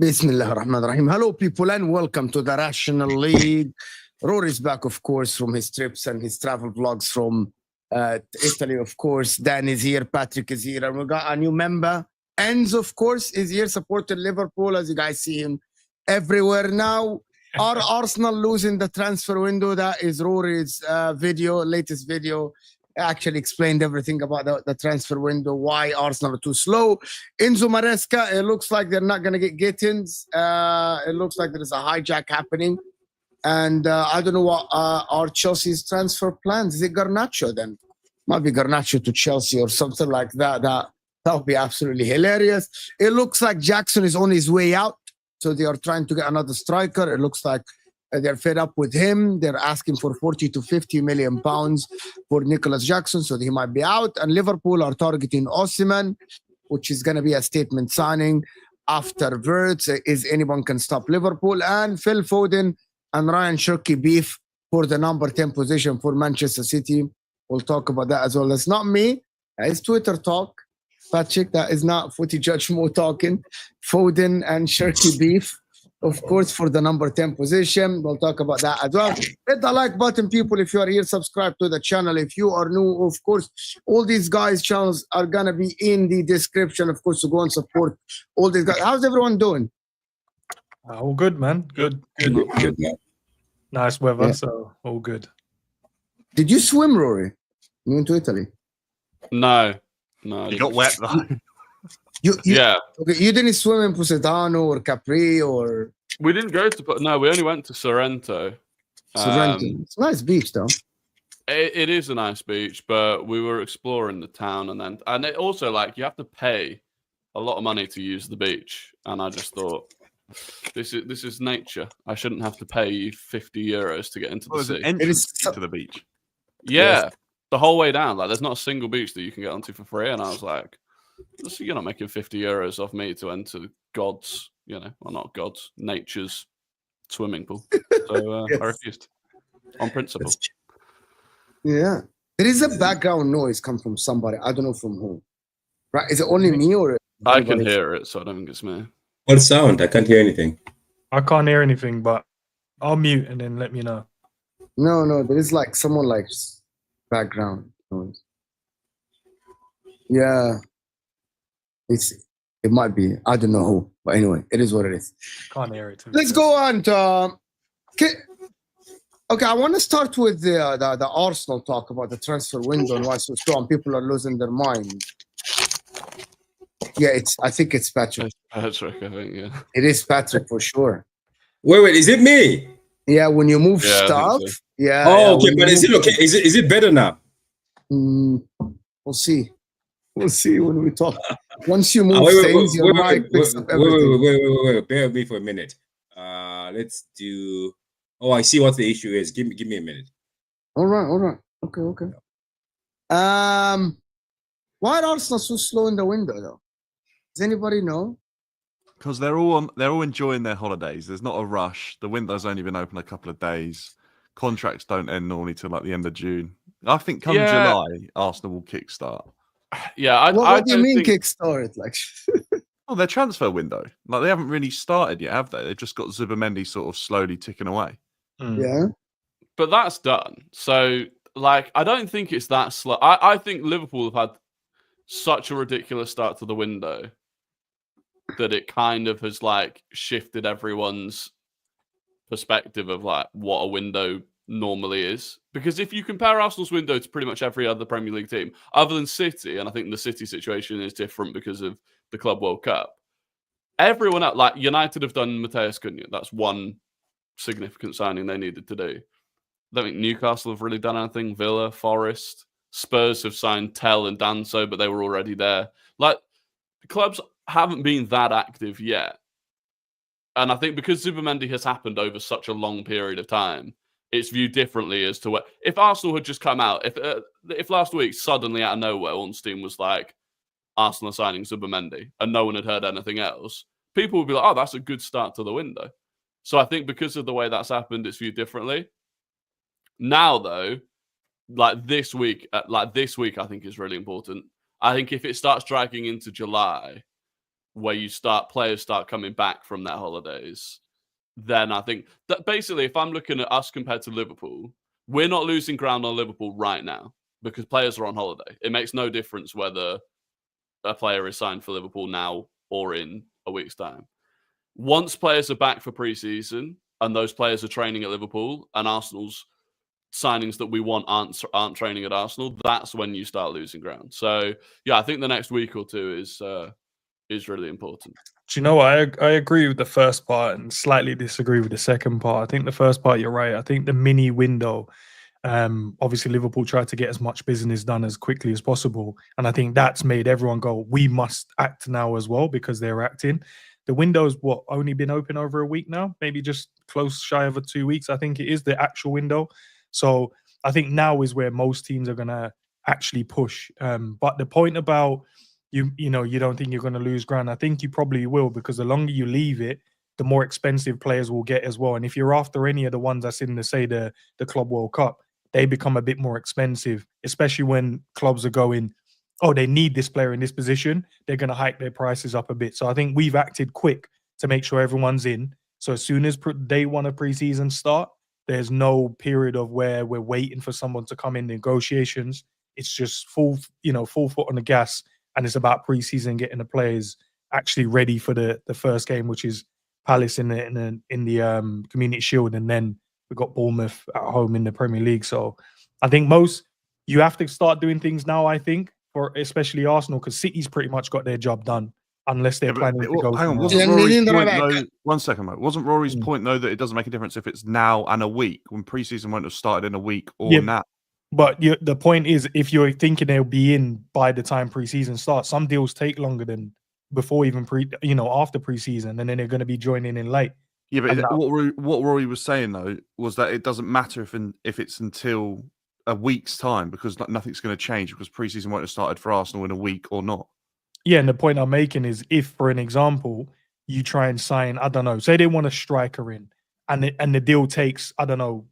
Bismillah ar-Rahman ar-Rahim. Hello, people, and welcome to the Rational League. Rory's back, of course, from his trips and his travel vlogs from Italy, of course. Dan is here, Patrick is here, and we got a new member. Enzo, of course, is here, supporting Liverpool, as you guys see him everywhere now. Are Arsenal losing the transfer window? That is Rory's latest video. Actually explained everything about the transfer window, why Arsenal are too slow. Enzo Maresca, it looks like they're not going to get get-ins. It looks like there is a hijack happening. And I don't know what are Chelsea's transfer plans. Is it Garnacho then? Might be Garnacho to Chelsea or something like that. That would be absolutely hilarious. It looks like Jackson is on his way out. So they are trying to get another striker. It looks like they're fed up with him. They're asking for 40 to 50 million pounds for Nicholas Jackson, so he might be out. And Liverpool are targeting Osimhen, which is going to be a statement signing after Wirtz. Is anyone can stop Liverpool? And Phil Foden and Ryan Cherki beef for the number 10 position for Manchester City. We'll talk about that as well. That's not me. It's Twitter talk. Patrick, that is not Footy Judge Mo talking. Foden and Cherki beef, of course, for the number 10 position. We'll talk about that as well. Hit the like button, people, if you are here. Subscribe to the channel. If you are new, of course, all these guys' channels are going to be in the description, of course, to go and support all these guys. How's everyone doing? All good, man. Good. Man. Nice weather, so all good. Did you swim, Rory? You went to Italy? No. You got wet though. Yeah. Okay, you didn't swim in Positano or Capri or... We didn't go to... No, we only went to Sorrento. Sorrento. It's a nice beach, though. It is a nice beach, but we were exploring the town, and it also, like, you have to pay a lot of money to use the beach. And I just thought, this is nature. I shouldn't have to pay you 50 euros to get into the sea. It is to the beach. Yeah, yes. The whole way down. Like, there's not a single beach that you can get onto for free. And I was like, you're not making 50 euros off me to enter God's, well, not God's, nature's swimming pool. So Yes. I refused on principle. Yeah. There is a background noise come from somebody. I don't know from who. Right? Is it only me or... I can hear it, so I don't think it's me. What sound? I can't hear anything. I can't hear anything, but I'll mute and then let me know. No. There is like someone like background noise. Yeah. It might be. I don't know who. But anyway, it is what it is. Can't hear it. Let's go on to... Okay, I want to start with the Arsenal talk about the transfer window and why it's so strong. People are losing their minds. Yeah, I think it's Patrick. Patrick, I think, yeah. It is Patrick for sure. Wait, is it me? Yeah, when you move Yeah, I think stuff. so. Yeah. Oh, okay, when but you is it move- okay? Is it better now? We'll see. We'll see when we talk. Once you move Wait, things, your mic picks up everything. wait. Bear with me for a minute. Let's do. Oh, I see what the issue is. Give me a minute. All right. Okay. Why are Arsenal so slow in the window though? Does anybody know? Because they're all enjoying their holidays. There's not a rush. The window's only been open a couple of days. Contracts don't end normally till like the end of June. I think come July, Arsenal will kickstart. Yeah, What do you don't mean think... kickstart? Like, Oh, their transfer window. Like they haven't really started yet, have they? They've just got Zubimendi sort of slowly ticking away. yeah. But that's done. So, like, I don't think it's that slow. I think Liverpool have had such a ridiculous start to the window that it kind of has like shifted everyone's perspective of like what a window normally is. Because if you compare Arsenal's window to pretty much every other Premier League team, other than City, and I think the City situation is different because of the Club World Cup, everyone else, like United have done Mateus Cunha. That's one significant signing they needed to do. I don't think Newcastle have really done anything. Villa, Forest, Spurs have signed Tell and Danso, but they were already there. Like, clubs haven't been that active yet. And I think because Zubimendi has happened over such a long period of time, it's viewed differently as to what... If Arsenal had just come out, if last week suddenly out of nowhere, Ornstein was like, Arsenal are signing Zubimendi, and no one had heard anything else, people would be like, oh, that's a good start to the window. So I think because of the way that's happened, it's viewed differently. Now, though, like this week, I think is really important. I think if it starts dragging into July, where players start coming back from their holidays, then I think that basically, if I'm looking at us compared to Liverpool, we're not losing ground on Liverpool right now because players are on holiday. It makes no difference whether a player is signed for Liverpool now or in a week's time. Once players are back for pre-season and those players are training at Liverpool and Arsenal's signings that we want aren't training at Arsenal, that's when you start losing ground. So yeah, I think the next week or two is really important. Do you know what? I agree with the first part and slightly disagree with the second part. I think the first part, you're right. I think the mini window, obviously Liverpool tried to get as much business done as quickly as possible. And I think that's made everyone go, we must act now as well because they're acting. The window's only been open over a week now, maybe just close shy of 2 weeks. I think it is the actual window. So I think now is where most teams are going to actually push. But the point about you don't think you're going to lose ground, I think you probably will, because the longer you leave it, the more expensive players will get as well. And if you're after any of the ones that's in the Club World Cup, they become a bit more expensive, especially when clubs are going, oh, they need this player in this position. They're going to hike their prices up a bit. So I think we've acted quick to make sure everyone's in. So as soon as day one of preseason start, there's no period of where we're waiting for someone to come in negotiations. It's just full foot on the gas. And it's about preseason getting the players actually ready for the first game, which is Palace in the Community Shield, and then we've got Bournemouth at home in the Premier League. So I think you have to start doing things now, I think, for especially Arsenal, because City's pretty much got their job done, unless they're planning to go. Hang on, wasn't Rory's point though? 1 second, mate. Wasn't Rory's point though that it doesn't make a difference if it's now and a week, when preseason won't have started in a week or now? But the point is, if you're thinking they'll be in by the time preseason starts, some deals take longer than before even after preseason, and then they're going to be joining in late. Yeah, but what Rory was saying though was that it doesn't matter if it's until a week's time, because nothing's going to change because preseason won't have started for Arsenal in a week or not. Yeah, and the point I'm making is, if, for an example, you try and sign, I don't know, say they want a striker in, and the deal takes, I don't know,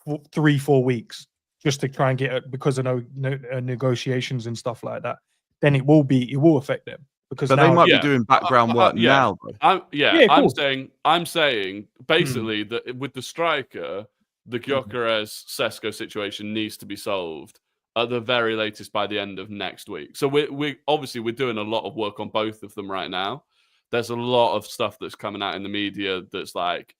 3-4 weeks. Just to try and get it, because of negotiations and stuff like that, then it will affect them, because they might be doing background work now. I'm saying basically that with the striker, the Gyökeres Sesko situation needs to be solved at the very latest by the end of next week. So we're doing a lot of work on both of them right now. There's a lot of stuff that's coming out in the media that's like,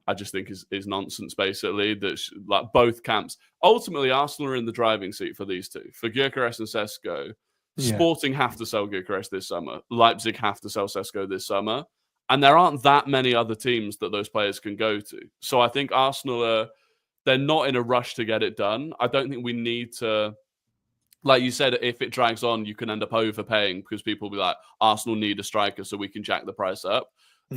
I just think is nonsense, basically. That's like both camps. Ultimately, Arsenal are in the driving seat for these two. For Gyökeres and Sesko, Sporting have to sell Gyökeres this summer. Leipzig have to sell Sesko this summer. And there aren't that many other teams that those players can go to. So I think Arsenal they're not in a rush to get it done. I don't think we need to, like you said, if it drags on, you can end up overpaying because people will be like, Arsenal need a striker so we can jack the price up.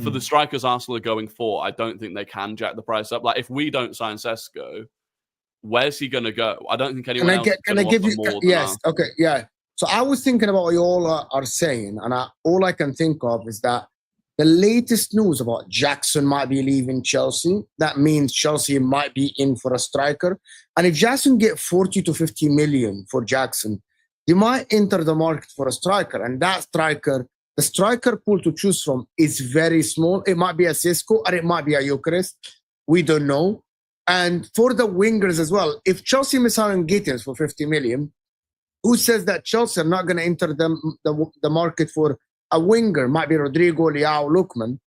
For the strikers Arsenal are going for, I don't think they can jack the price up. Like, if we don't sign Sesko, where's he going to go? I don't think anyone else is going to offer more than yes, that. okay, yeah. So I was thinking about what you all are saying, and all I can think of is that the latest news about Jackson might be leaving Chelsea. That means Chelsea might be in for a striker. And if Jackson get 40 to 50 million for Jackson, you might enter the market for a striker. And that striker, the striker pool to choose from is very small. It might be a Sesko or it might be a Gyökeres. We don't know. And for the wingers as well, if Chelsea miss out on Gyökeres for 50 million, who says that Chelsea are not going to enter the market for a winger? Might be Rodrygo, Leao, Lookman.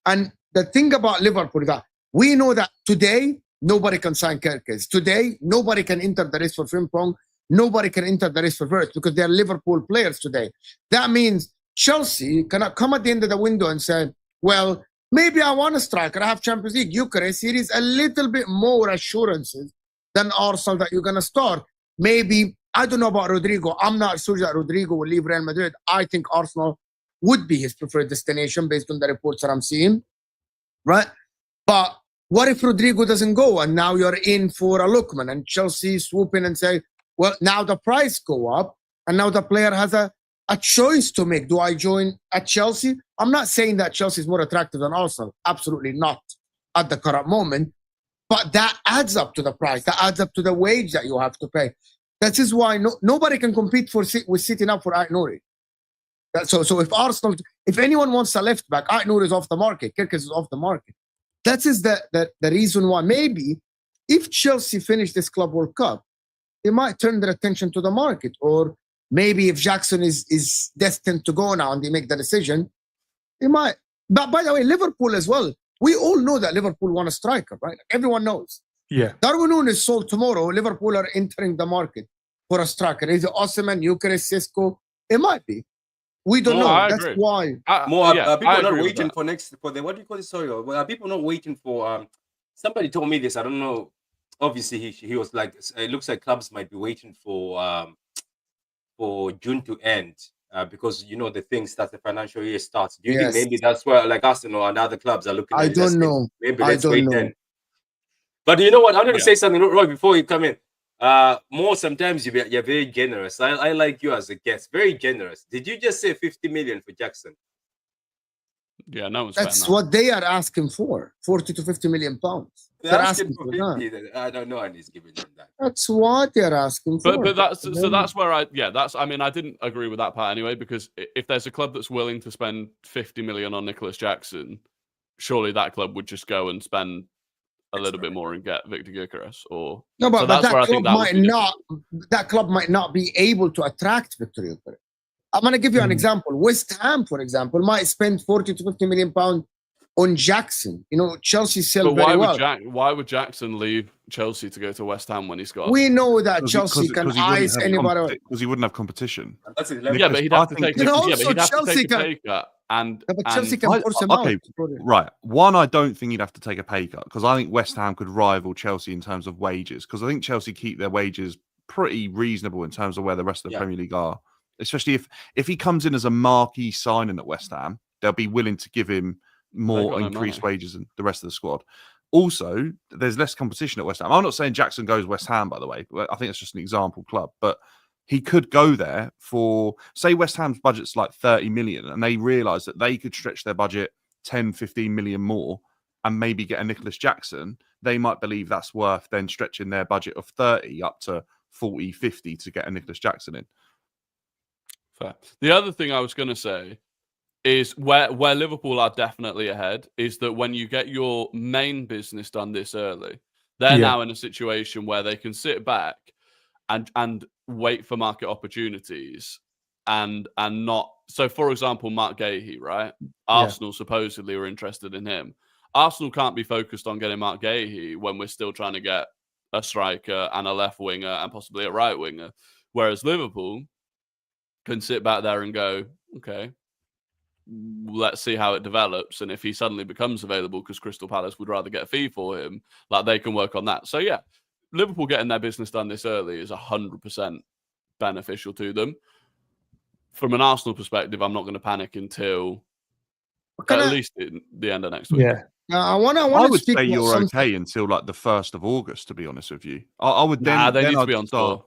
And the thing about Liverpool is that we know that today, nobody can sign Gyökeres. Today, nobody can enter the race for Frimpong. Nobody can enter the race for Wirtz because they're Liverpool players today. That means Chelsea cannot come at the end of the window and say, well, maybe I want a striker. I have Champions League. Gyökeres, here is a little bit more assurances than Arsenal that you're going to start. Maybe, I don't know about Rodrygo. I'm not sure that Rodrygo will leave Real Madrid. I think Arsenal would be his preferred destination based on the reports that I'm seeing, right? But what if Rodrygo doesn't go and now you're in for a Lookman and Chelsea swoop in and say, well, now the price go up and now the player has a choice to make. Do I join at Chelsea? I'm not saying that Chelsea is more attractive than Arsenal. Absolutely not at the current moment. But that adds up to the price. That adds up to the wage that you have to pay. That is why nobody can compete with sitting up for Ait-Nouri. So if Arsenal, if anyone wants a left back, Ait-Nouri is off the market. Gyökeres is off the market. That is the reason why maybe if Chelsea finish this Club World Cup, they might turn their attention to the market. Or maybe if Jackson is destined to go now and they make the decision, they might. But by the way, Liverpool as well. We all know that Liverpool want a striker, right? Everyone knows. Yeah. Darwin Núñez is sold tomorrow. Liverpool are entering the market for a striker. Is it Osimhen, Gyökeres, Sesko? It might be. We don't know. That's agree. why. People are not waiting that. for the what do you call it? Sorry, are people not waiting for? Somebody told me this. I don't know. Obviously, he was like, it looks like clubs might be waiting for June to end because you know the thing starts, the financial year starts. Do you think maybe that's where like Arsenal and other clubs are looking? I don't know. Maybe let's wait then. But you know what? I'm going to say something, Roy, before you come in. More sometimes you're very generous. I like you as a guest. Very generous. Did you just say 50 million for Jackson? Yeah, no one's That's what they are asking for. 40 to 50 million pounds. They're asking for 50. That. I don't know, and he's giving them that. That's what they're asking for. But that's where I didn't agree with that part anyway, because if there's a club that's willing to spend 50 million on Nicholas Jackson, surely that club would just go and spend a little bit more and get Victor Gyökeres. Or no, but, so but that's where I think that club might not be able to attract Victor Gyökeres. I'm going to give you an example. West Ham, for example, might spend 40 to 50 million pounds on Jackson. You know, Chelsea sell very well. Why would Jackson leave Chelsea to go to West Ham when he's got? We know that Chelsea can ice anybody because he wouldn't have competition. That's but he'd have to take a pay cut. But Chelsea can force him out. Right. One, I don't think he'd have to take a pay cut because I think West Ham could rival Chelsea in terms of wages because I think Chelsea keep their wages pretty reasonable in terms of where the rest of the Premier League are. Especially if he comes in as a marquee signing at West Ham, they'll be willing to give him more increased wages than the rest of the squad. Also, there's less competition at West Ham. I'm not saying Jackson goes West Ham, by the way. I think it's just an example club. But he could go there for, say, West Ham's budget's like 30 million, and they realise that they could stretch their budget 10, 15 million more and maybe get a Nicholas Jackson. They might believe that's worth then stretching their budget of 30 up to 40, 50 to get a Nicholas Jackson in. Fair. The other thing I was going to say is where Liverpool are definitely ahead is that when you get your main business done this early, they're now in a situation where they can sit back and wait for market opportunities and not. So, for example, Mark Gahey, right? Arsenal supposedly are interested in him. Arsenal can't be focused on getting Mark Gahey when we're still trying to get a striker and a left winger and possibly a right winger. Whereas Liverpool can sit back there and go, okay, let's see how it develops. And if he suddenly becomes available because Crystal Palace would rather get a fee for him, like they can work on that. So yeah, Liverpool getting their business done this early is 100% beneficial to them. From an Arsenal perspective, I'm not going to panic until at least the end of next week. Yeah. I want to would speak say about you're something. okay until like the 1st of August, to be honest with you. I would then. Nah, they then need to I'd be on start. tour.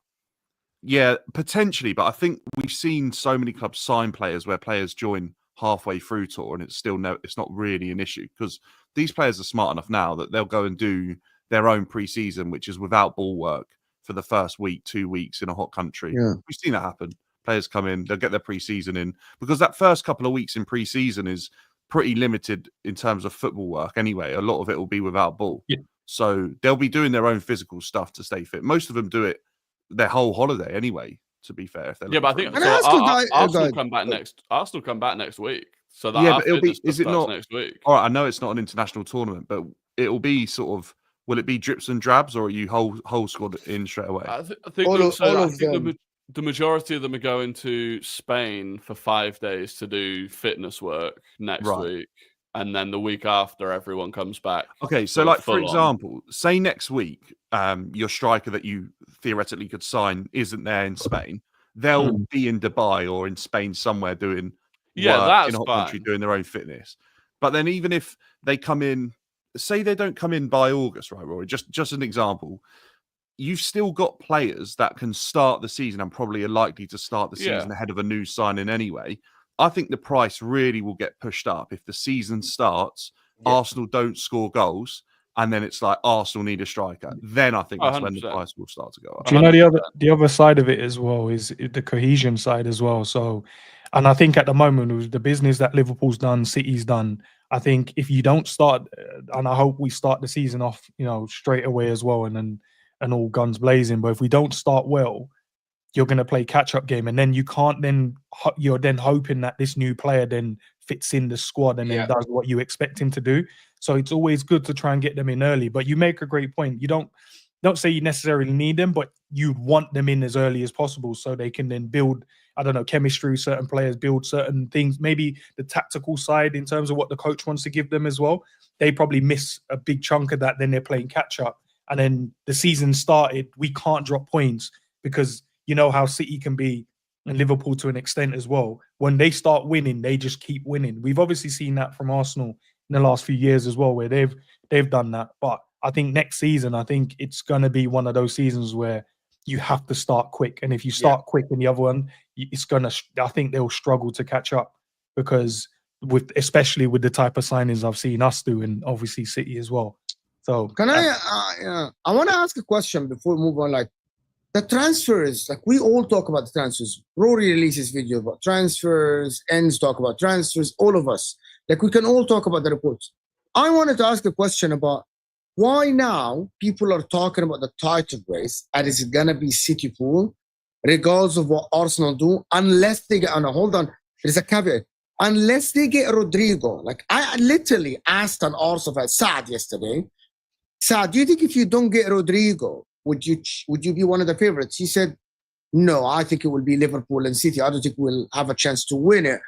Yeah, potentially, but I think we've seen so many clubs sign players where players join halfway through tour, and it's not really an issue because these players are smart enough now that they'll go and do their own pre-season, which is without ball work for the first week, 2 weeks in a hot country. Yeah. We've seen that happen. Players come in, they'll get their pre-season in because that first couple of weeks in pre-season is pretty limited in terms of football work anyway. A lot of it will be without ball. Yeah. So they'll be doing their own physical stuff to stay fit. Most of them do it their whole holiday anyway, to be fair. If they're But I think Can I ask you guys- Arsenal come back next. Arsenal come back next week. So that Yeah, but it'll be. Is it starts not next week? All right, I know it's not an international tournament, but it'll be sort of. Will it be drips and drabs, or are you whole squad in straight away? I think All of them. The majority of them are going to Spain for 5 days to do fitness work next week, and then the week after, everyone comes back. Okay, so like for example, say next week, your striker that you theoretically could sign isn't there in Spain. They'll be in Dubai or in Spain somewhere doing work that's in a hot fine. country doing their own fitness. But then even if they come in, say they don't come in by August, right, Rory? Just an example. You've still got players that can start the season and probably are likely to start the season ahead of a new signing anyway. I think the price really will get pushed up if the season starts, Arsenal don't score goals, and then it's like Arsenal need a striker. Then I think that's when the 100%. price will start to go up. Do you know the other side of it as well is the cohesion side as well. So, and I think at the moment with the business that Liverpool's done, City's done, I think if you don't start, and I hope we start the season off, straight away as well, and all guns blazing. But if we don't start well, you're going to play catch-up game, and then you can't. Then you're then hoping that this new player then fits in the squad and then does what you expect him to do. So it's always good to try and get them in early. But you make a great point. You don't say you necessarily need them, but you want them in as early as possible so they can then build, I don't know, chemistry. Certain players build certain things. Maybe the tactical side in terms of what the coach wants to give them as well. They probably miss a big chunk of that. Then they're playing catch-up, and then the season started. We can't drop points because you know how City can be, and Liverpool to an extent as well. When they start winning, they just keep winning. We've obviously seen that from Arsenal in the last few years as well, where they've done that. But I think next season, I think it's going to be one of those seasons where you have to start quick. And if you start quick in the other one, it's going to, I think they'll struggle to catch up because especially with the type of signings I've seen us do, and obviously City as well. So can I want to ask a question before we move on? Like the transfers, like we all talk about the transfers. Rory releases video about transfers, Ends talk about transfers, all of us. Like we can all talk about the reports. I wanted to ask a question about why now people are talking about the title race and it's gonna be City pool, regardless of what Arsenal do, unless they get, hold on, there's a caveat. Unless they get Rodrygo. Like I literally asked an Arsenal fan, Saad yesterday, Saad, do you think if you don't get Rodrygo, would you be one of the favorites? He said, no, I think it will be Liverpool and City. I don't think we'll have a chance to win it.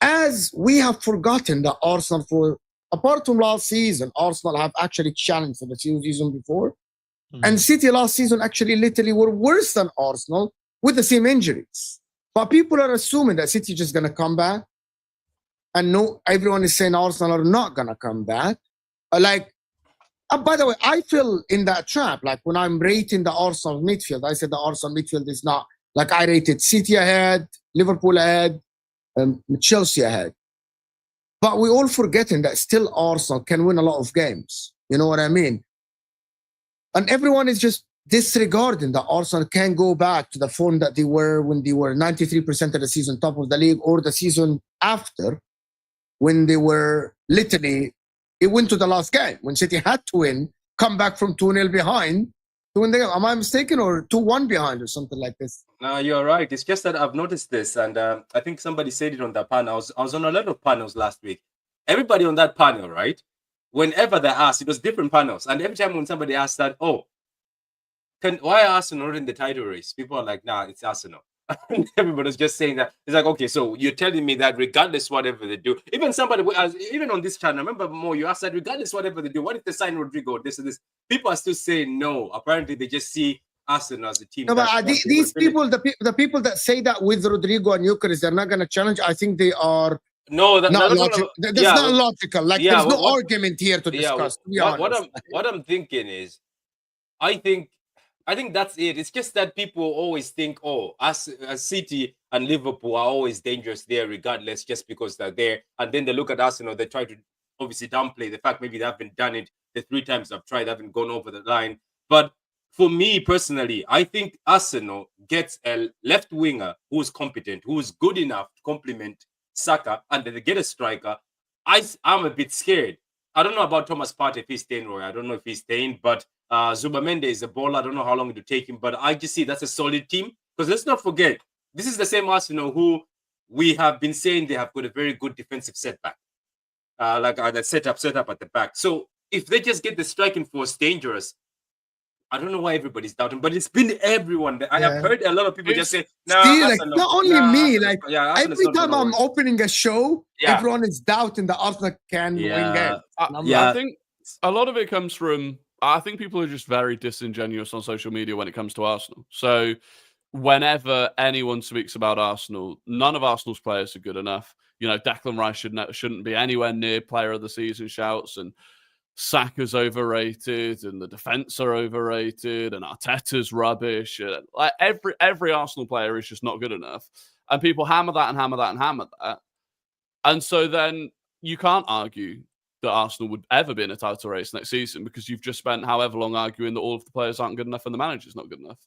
As we have forgotten that Arsenal, apart from last season, Arsenal have actually challenged for the season before. And City last season actually literally were worse than Arsenal with the same injuries. But people are assuming that City just going to come back. And no, everyone is saying Arsenal are not going to come back. By the way, I feel in that trap. Like when I'm rating the Arsenal midfield, I said the Arsenal midfield is not, like I rated City ahead, Liverpool ahead, Chelsea ahead. But we're all forgetting that still Arsenal can win a lot of games. You know what I mean? And everyone is just disregarding that Arsenal can go back to the form that they were when they were 93% of the season top of the league, or the season after when they were literally, it went to the last game when City had to win, come back from 2-0 behind to win the game. Am I mistaken? Or 2-1 behind or something like this? No, you're right. It's just that I've noticed this, and I think somebody said it on that panel. I was on a lot of panels last week. Everybody on that panel, right? Whenever they asked, it was different panels, and every time when somebody asked that, why are Arsenal not in the title race? People are like, nah, it's Arsenal. And everybody's just saying that. It's like, okay, so you're telling me that regardless whatever they do, even somebody, even on this channel, remember more, you asked that regardless whatever they do, what if they sign Rodrygo, this and this? People are still saying no. Apparently, they just see Arsenal as a team. No, but these people, the people that say that with Rodrygo and Gyökeres, they're not going to challenge. I think they are no, not logical. That's not logical. Like, there's no argument here to discuss. What I'm thinking is, I think that's it. It's just that people always think, oh, as City and Liverpool are always dangerous there, regardless, just because they're there. And then they look at Arsenal, they try to obviously downplay the fact maybe they haven't done it the 3 times I've tried, haven't gone over the line. But for me personally, I think Arsenal gets a left winger who's competent, who's good enough to complement Saka, and then they get a striker. I'm a bit scared. I don't know about Thomas Partey if he's staying, Roy. I don't know if he's staying, but Zubamende is a baller. I don't know how long it will take him, but I just see that's a solid team. Because let's not forget, this is the same Arsenal who we have been saying they have got a very good defensive setback, the setup at the back. So if they just get the striking force dangerous, I don't know why everybody's doubting, but it's been everyone. I have heard a lot of people just say, "No." Not only me, every time I'm opening a show, everyone is doubting that Arsenal can win games. I think a lot of it comes from. I think people are just very disingenuous on social media when it comes to Arsenal. So whenever anyone speaks about Arsenal, none of Arsenal's players are good enough. You know, Declan Rice shouldn't be anywhere near player of the season shouts, and Saka's overrated, and the defense are overrated, and Arteta's rubbish. Like every Arsenal player is just not good enough, and people hammer that and hammer that and hammer that, and so then you can't argue that Arsenal would ever be in a title race next season because you've just spent however long arguing that all of the players aren't good enough and the manager's not good enough,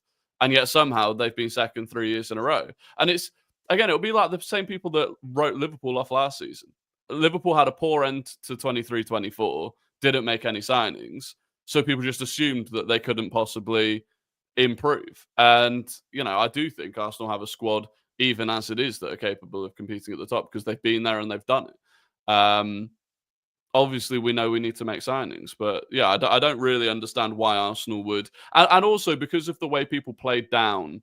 and yet somehow they've been second 3 years in a row. And it's again, it'll be like the same people that wrote Liverpool off last season. Liverpool had a poor end to 23-24. Didn't make any signings, so people just assumed that they couldn't possibly improve. And, you know, I do think Arsenal have a squad, even as it is, that are capable of competing at the top because they've been there and they've done it. Obviously, we know we need to make signings, but yeah, I don't really understand why Arsenal would. And also because of the way people played down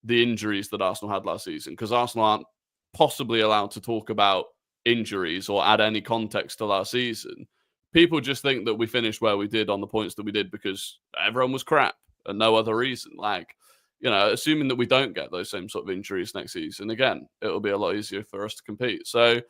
the injuries that Arsenal had last season, because Arsenal aren't possibly allowed to talk about injuries or add any context to last season. People just think that we finished where we did on the points that we did because everyone was crap and no other reason. Like, you know, assuming that we don't get those same sort of injuries next season, again, it'll be a lot easier for us to compete. So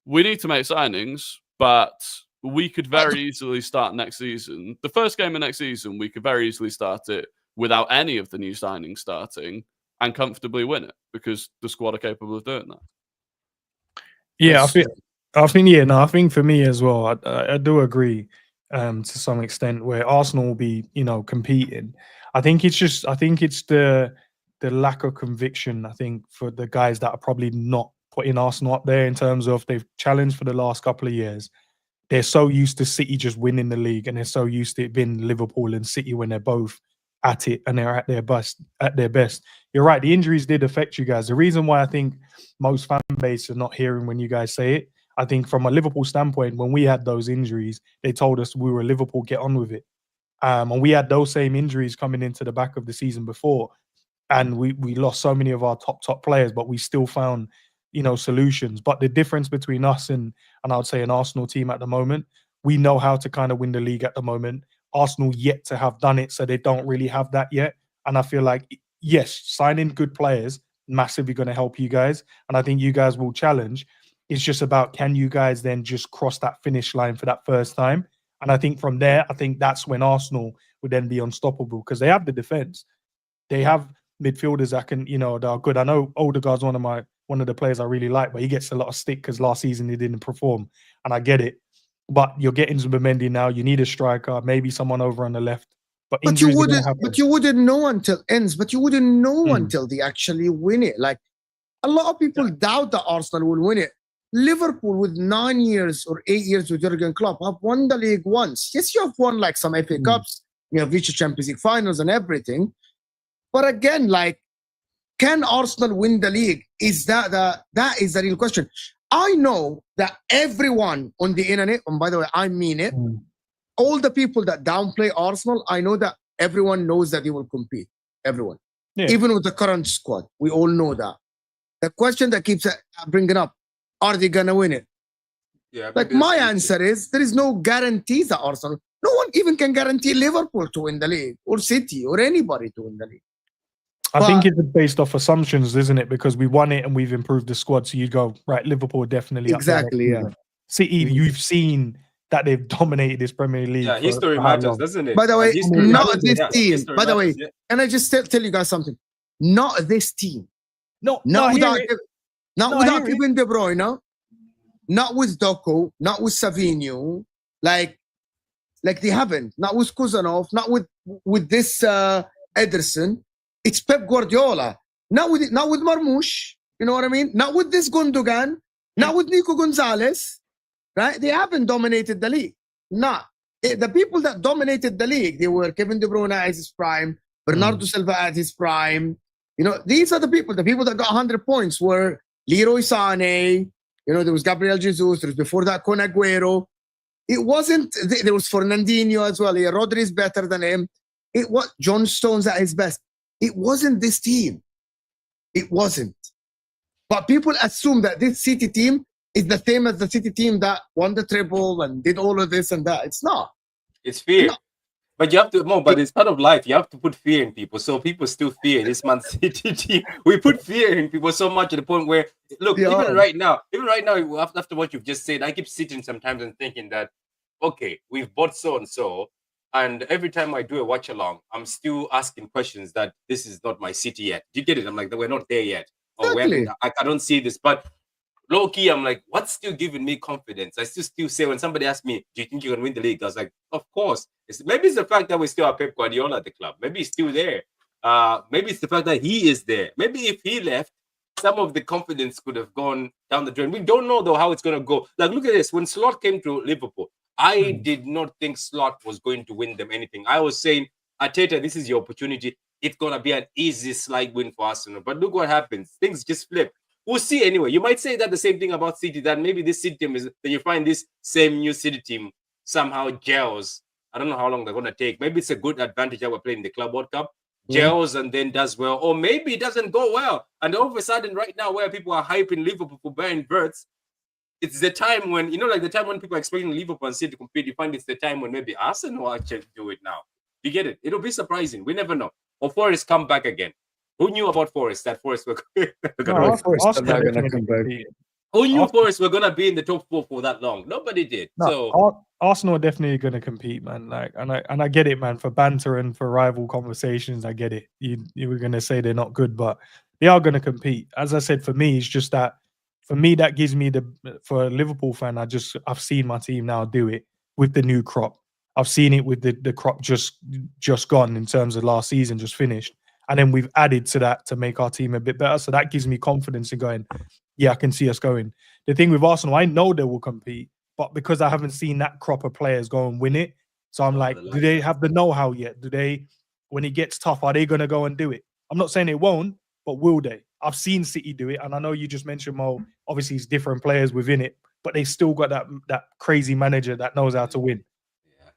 we need to make signings, but we could very easily start next season. The first game of next season, we could very easily start it without any of the new signings starting and comfortably win it because the squad are capable of doing that. Yeah, I think for me as well, I do agree to some extent where Arsenal will be, you know, competing. I think it's the lack of conviction, I think, for the guys that are probably not putting Arsenal up there in terms of they've challenged for the last couple of years. They're so used to City just winning the league, and they're so used to it being Liverpool and City when they're both at it and they're at their best. You're right, the injuries did affect you guys. The reason why I think most fan base are not hearing when you guys say it, I think from a Liverpool standpoint, when we had those injuries, they told us we were Liverpool, get on with it. And we had those same injuries coming into the back of the season before. And we lost so many of our top players, but we still found, you know, solutions. But the difference between us and I would say an Arsenal team at the moment, we know how to kind of win the league at the moment. Arsenal yet to have done it, so they don't really have that yet. And I feel like, yes, signing good players, massively going to help you guys. And I think you guys will challenge. It's just about, can you guys then just cross that finish line for that first time? And I think from there, I think that's when Arsenal would then be unstoppable because they have the defense. They have midfielders that can, you know, that are good. I know Odegaard's one of the players I really like, but he gets a lot of stick because last season he didn't perform. And I get it. But you're getting Zubamendi now. You need a striker, maybe someone over on the left. But you wouldn't know until ends. But you wouldn't know until they actually win it. Like, a lot of people doubt that Arsenal will win it. Liverpool with 9 years or 8 years with Jurgen Klopp have won the league once. Yes, you have won like some FA Cups. You have reached the Champions League finals and everything. But again, like, can Arsenal win the league? Is that is the real question. I know that everyone on the internet, and by the way, I mean it, all the people that downplay Arsenal, I know that everyone knows that they will compete. Everyone. Yeah. even with the current squad. We all know that. The question that keeps bringing up, are they going to win it? Yeah, Like my answer is, there is no guarantees at Arsenal. No one even can guarantee Liverpool to win the league, or City, or anybody to win the league. I think it's based off assumptions, isn't it? Because we won it and we've improved the squad. So you go, right, Liverpool definitely Exactly, up there. yeah. City, you've seen that they've dominated this Premier League. Yeah, for history how matters, long? doesn't it? By the way, History not matters, this yeah. team. History By the way, matters, yeah. can I just tell you guys something? Not this team. No, Not I without, hear it. not No, I without hear it. Kevin De Bruyne, not with Doku, not with Savinho, like they haven't. Not with Kuzanov, not with this Ederson. It's Pep Guardiola. Not with Marmoush. You know what I mean? Not with this Gundogan. Not with Nico Gonzalez. Right? They haven't dominated the league. Not. The people that dominated the league, they were Kevin De Bruyne at his prime, Bernardo Silva at his prime. You know, these are the people that got 100 points were Leroy Sané. You know, there was Gabriel Jesus. There was before that Kun Aguero. It wasn't, there was Fernandinho as well. Yeah, Rodri is better than him. It was John Stones at his best. It wasn't this team. It wasn't. But people assume that this City team is the same as the City team that won the treble and did all of this and that. It's not. It's fear. No. But you have to, but it's part of life. You have to put fear in people. So people still fear this Man City team. We put fear in people so much to the point where, look, even right now, after what you've just said, I keep sitting sometimes and thinking that, okay, we've bought so and so, and every time I do a watch along, I'm still asking questions that this is not my City yet. Do you get it? I'm like, we're not there yet. Exactly. I don't see this, but low key, I'm like, what's still giving me confidence? I still say when somebody asks me, do you think you can win the league? I was like, of course. Maybe it's the fact that we still have Pep Guardiola at the club. Maybe he's still there. Maybe it's the fact that he is there. Maybe if he left, some of the confidence could have gone down the drain. We don't know though how it's gonna go. Like, look at this. When Slot came to Liverpool, I did not think Slot was going to win them anything. I was saying, Arteta, this is your opportunity. It's gonna be an easy slide win for Arsenal. But look what happens. Things just flip. We'll see anyway. You might say that the same thing about City, that maybe this City team is, then you find this same new City team somehow gels. I don't know how long they're going to take. Maybe it's a good advantage that we're playing the Club World Cup, gels and then does well. Or maybe it doesn't go well. And all of a sudden, right now, where people are hyping Liverpool for buying Wirtz, it's the time when, you know, like the time when people are expecting Liverpool and City to compete, you find it's the time when maybe Arsenal will actually do it now. You get it? It'll be surprising. We never know. Or Forest come back again. Who knew about Forest? That Forest were No, Forest Arsenal are gonna definitely come back. compete. Who knew Forest were gonna be in the top 4 for that long? Nobody did. No, So Arsenal are definitely going to compete, man. Like, and I get it, man. For banter and for rival conversations, I get it. You were going to say they're not good, but they are going to compete. As I said, for me, it's just that. For me, that gives me for a Liverpool fan, I've seen my team now do it with the new crop. I've seen it with the crop just gone in terms of last season, just finished. And then we've added to that to make our team a bit better. So that gives me confidence in going, yeah, I can see us going. The thing with Arsenal, I know they will compete, but because I haven't seen that crop of players go and win it, so I'm like, do they have the know-how yet? Do they, when it gets tough, are they going to go and do it? I'm not saying they won't, but will they? I've seen City do it, and I know you just mentioned, Mo, obviously it's different players within it, but they still got that crazy manager that knows how to win.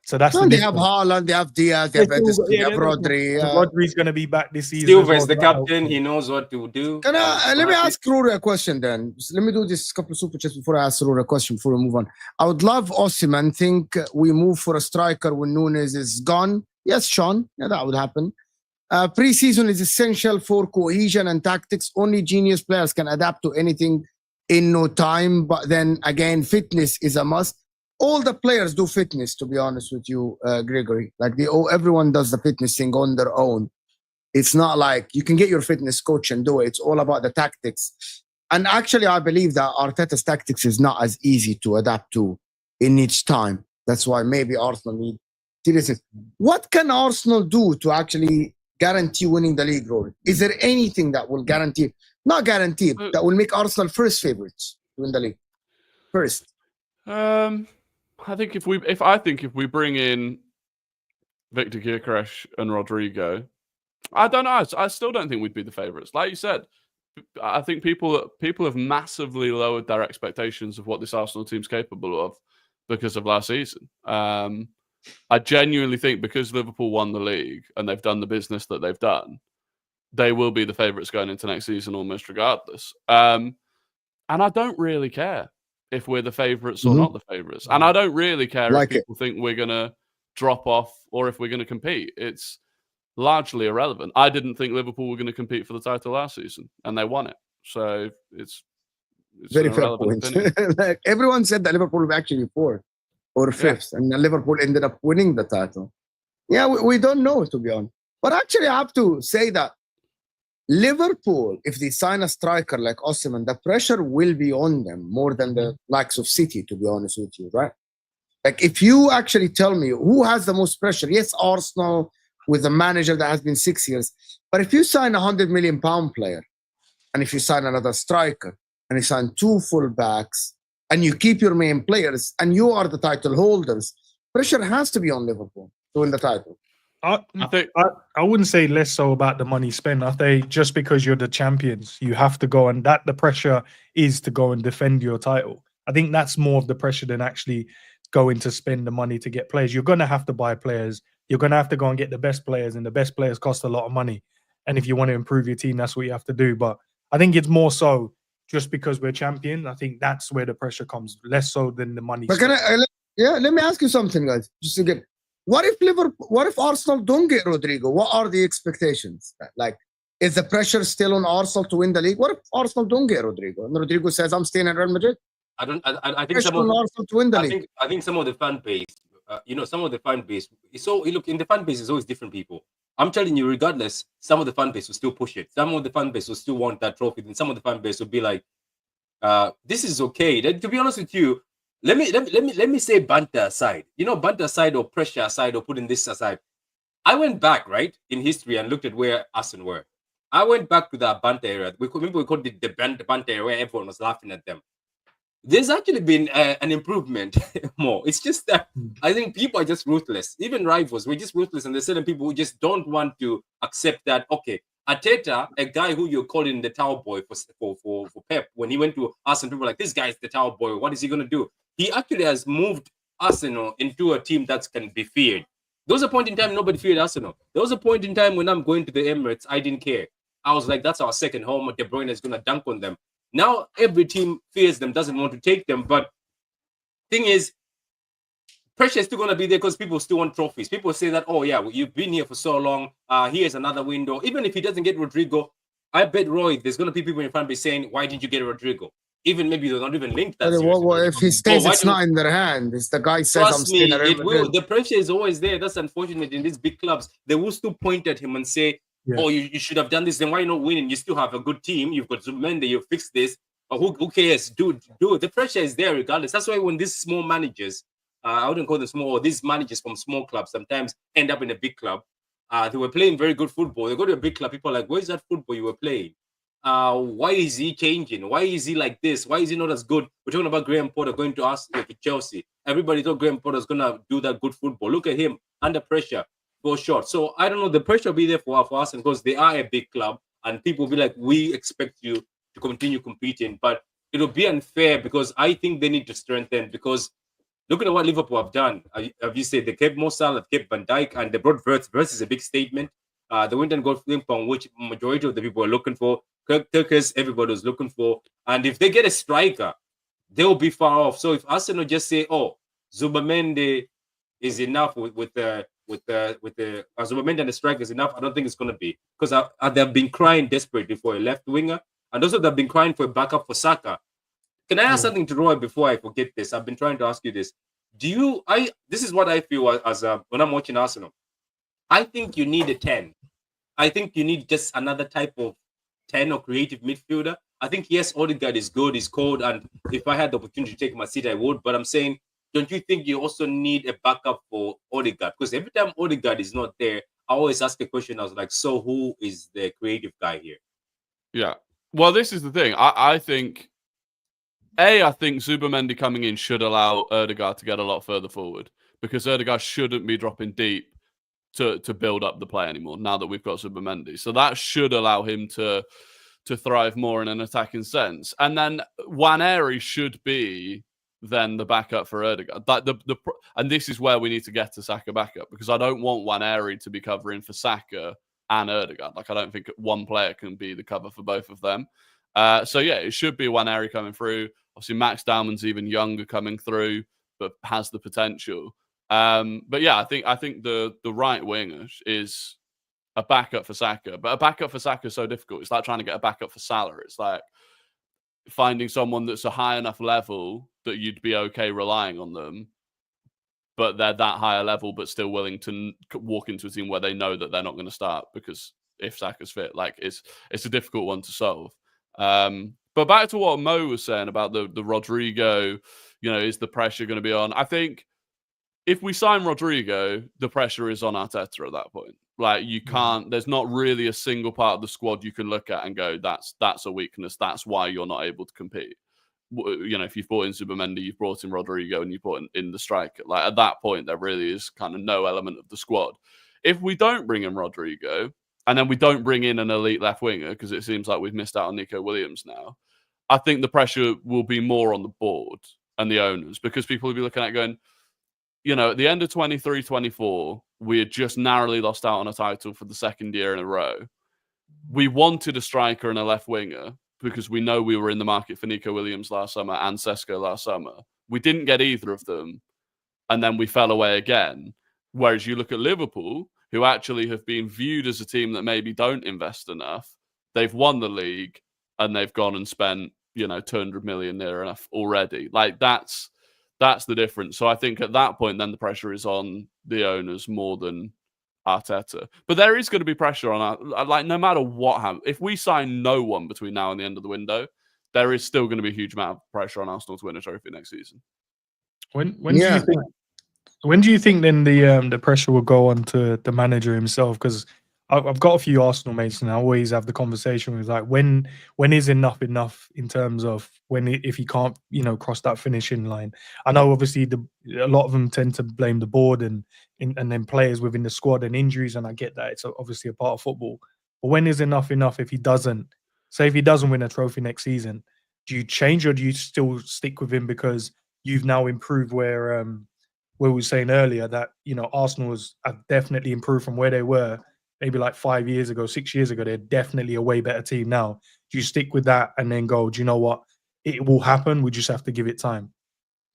So that's they have Haaland, they have Diaz, they have Ederson, they have Rodri. Rodri's going to be back this season. Silva is the captain. He knows what to do. Let me ask Rory a question then. Let me do this couple of super chats before I ask Rory a question before we move on. I would love Osimhen. Think we move for a striker when Nunes is gone. Yes, Sean. Yeah, that would happen. Pre-season is essential for cohesion and tactics. Only genius players can adapt to anything in no time. But then again, fitness is a must. All the players do fitness, to be honest with you, Gregory. Like everyone does the fitness thing on their own. It's not like you can get your fitness coach and do it. It's all about the tactics. And actually, I believe that Arteta's tactics is not as easy to adapt to in each time. That's why maybe Arsenal need seriously. What can Arsenal do to actually guarantee winning the league, Rory? Is there anything that will guarantee, not guarantee, that will make Arsenal first favorites to win the league? First. I think if we bring in Victor Gyökeres and Rodrygo, I don't know. I still don't think we'd be the favourites. Like you said, I think people have massively lowered their expectations of what this Arsenal team's capable of because of last season. I genuinely think because Liverpool won the league and they've done the business that they've done, they will be the favourites going into next season almost regardless. And I don't really care if we're the favourites or not the favourites. And I don't really care if people think we're going to drop off or if we're going to compete. It's largely irrelevant. I didn't think Liverpool were going to compete for the title last season, and they won it. So it's very fair point. Like, everyone said that Liverpool were actually fourth or fifth, and then Liverpool ended up winning the title. Yeah, we don't know, to be honest. But actually, I have to say that Liverpool, if they sign a striker like Osimhen, the pressure will be on them more than the likes of City, to be honest with you, right? Like, if you actually tell me who has the most pressure, yes, Arsenal with a manager that has been 6 years. But if you sign a £100 million player, and if you sign another striker, and you sign 2 fullbacks, and you keep your main players, and you are the title holders, pressure has to be on Liverpool to win the title. I wouldn't say less so about the money spent. I think just because you're the champions, you have to go, and that the pressure is to go and defend your title. I think that's more of the pressure than actually going to spend the money to get players. You're going to have to buy players. You're going to have to go and get the best players, and the best players cost a lot of money. And if you want to improve your team, that's what you have to do. But I think it's more so just because we're champions. I think that's where the pressure comes, less so than the money. But let me ask you something, guys. Just to get, what if Arsenal don't get Rodrygo? What are the expectations? Like, is the pressure still on Arsenal to win the league? What if Arsenal don't get Rodrygo? And Rodrygo says, "I'm staying at Real Madrid." I think some of Arsenal to win the league. I think some of the fan base, some of the fan base. So look, in the fan base, there's always different people. I'm telling you, regardless, some of the fan base will still push it. Some of the fan base will still want that trophy, and some of the fan base will be like, "This is okay." To be honest with you, let me say banter aside. Banter aside or pressure aside or putting this aside. I went back right in history and looked at where Arsenal were. I went back to that banter era. We called it the banter era, where everyone was laughing at them. There's actually been an improvement more. It's just that I think people are just ruthless. Even rivals, we're just ruthless, and there's certain people who just don't want to accept that. Okay, Arteta, a guy who you're calling the tower boy for Pep, when he went to Arsenal, people were like, this guy's the tower boy. What is he going to do? He actually has moved Arsenal into a team that can be feared. There was a point in time nobody feared Arsenal. There was a point in time when I'm going to the Emirates, I didn't care. I was like, that's our second home. De Bruyne is going to dunk on them. Now every team fears them, doesn't want to take them. But thing is, pressure is still going to be there because people still want trophies. People say that, oh yeah, you've been here for so long. Here's another window. Even if he doesn't get Rodrygo, I bet Roy, there's going to be people in fan base saying, why didn't you get Rodrygo? Even maybe they're not even linked that. Well, if he stays, it's not in their hand. It's the guy says, I'm staying at Real Madrid. The pressure is always there. That's unfortunate in these big clubs. They will still point at him and say, oh, you should have done this. Then why not winning? You still have a good team. You've got Zubimendi. You fixed this. But who cares? Do it. The pressure is there regardless. That's why when these small managers, I wouldn't call them small, or these managers from small clubs sometimes end up in a big club. They were playing very good football. They go to a big club. People are like, where's that football you were playing? Why is he changing? Why is he like this? Why is he not as good? We're talking about Graham Potter going to us to Chelsea. Everybody thought Graham Potter is going to do that good football. Look at him under pressure for short. So I don't know. The pressure will be there for us because they are a big club and people will be like, we expect you to continue competing. But it'll be unfair because I think they need to strengthen because look at what Liverpool have done. Have you said they kept Mo Salah, kept Van Dijk, and they brought Wirtz. Wirtz is a big statement. They went and got Limpong, which majority of the people are looking for. Gyökeres, everybody was looking for. And if they get a striker, they'll be far off. So if Arsenal just say, "Oh, Zubimendi is enough with the Zubimendi and the striker is enough," I don't think it's going to be because they've been crying desperately for a left winger, and also they've been crying for a backup for Saka. Can I ask something to Roy before I forget this? I've been trying to ask you this. This is what I feel as when I'm watching Arsenal. I think you need a 10. I think you need just another type of 10 or creative midfielder. I think, yes, Odegaard is good, he's cold, and if I had the opportunity to take my seat, I would. But I'm saying, don't you think you also need a backup for Odegaard? Because every time Odegaard is not there, I always ask a question. I was like, so who is the creative guy here? Yeah. Well, this is the thing. I think Zubimendi coming in should allow Odegaard to get a lot further forward because Odegaard shouldn't be dropping deep to build up the play anymore now that we've got Zubimendi. So that should allow him to thrive more in an attacking sense. And then Nwaneri should be then the backup for Odegaard. And this is where we need to get to Saka backup because I don't want Nwaneri to be covering for Saka and Erdegaard. Like, I don't think one player can be the cover for both of them. So yeah, it should be Nwaneri coming through. Obviously, Max Dowman's even younger coming through, but has the potential. But yeah, I think the right winger is a backup for Saka. But a backup for Saka is so difficult. It's like trying to get a backup for Salah. It's like finding someone that's a high enough level that you'd be okay relying on them, but they're that higher level, but still willing to walk into a team where they know that they're not going to start because if Saka's fit, like it's a difficult one to solve. But back to what Mo was saying about the Rodrygo, is the pressure going to be on? I think if we sign Rodrygo, the pressure is on Arteta at that point. Like, you can't, there's not really a single part of the squad you can look at and go, that's a weakness. That's why you're not able to compete. If you've brought in Zubimendi, you've brought in Rodrygo, and you brought in the striker. Like, at that point, there really is kind of no element of the squad. If we don't bring in Rodrygo, and then we don't bring in an elite left winger, because it seems like we've missed out on Nico Williams now, I think the pressure will be more on the board and the owners, because people will be looking at going, at the end of 23-24, we had just narrowly lost out on a title for the second year in a row. We wanted a striker and a left winger because we know we were in the market for Nico Williams last summer and Sesko last summer. We didn't get either of them, and then we fell away again. Whereas you look at Liverpool, who actually have been viewed as a team that maybe don't invest enough. They've won the league, and they've gone and spent, 200 million near enough already. Like, that's the difference. So I think at that point, then the pressure is on the owners more than Arteta. But there is going to be pressure on, no matter what happens. If we sign no one between now and the end of the window, there is still going to be a huge amount of pressure on Arsenal to win a trophy next season. When do you think then the pressure will go on to the manager himself? Because I've got a few Arsenal mates, and I always have the conversation with, like, when is enough in terms of if he can't cross that finishing line. I know obviously a lot of them tend to blame the board and then players within the squad and injuries, and I get that it's obviously a part of football. But when is enough if he doesn't win a trophy next season? Do you change, or do you still stick with him because you've now improved where we were saying earlier that Arsenal have definitely improved from where they were maybe like 5 years ago, 6 years ago? They're definitely a way better team now. Do you stick with that and then go, do you know what? It will happen. We just have to give it time.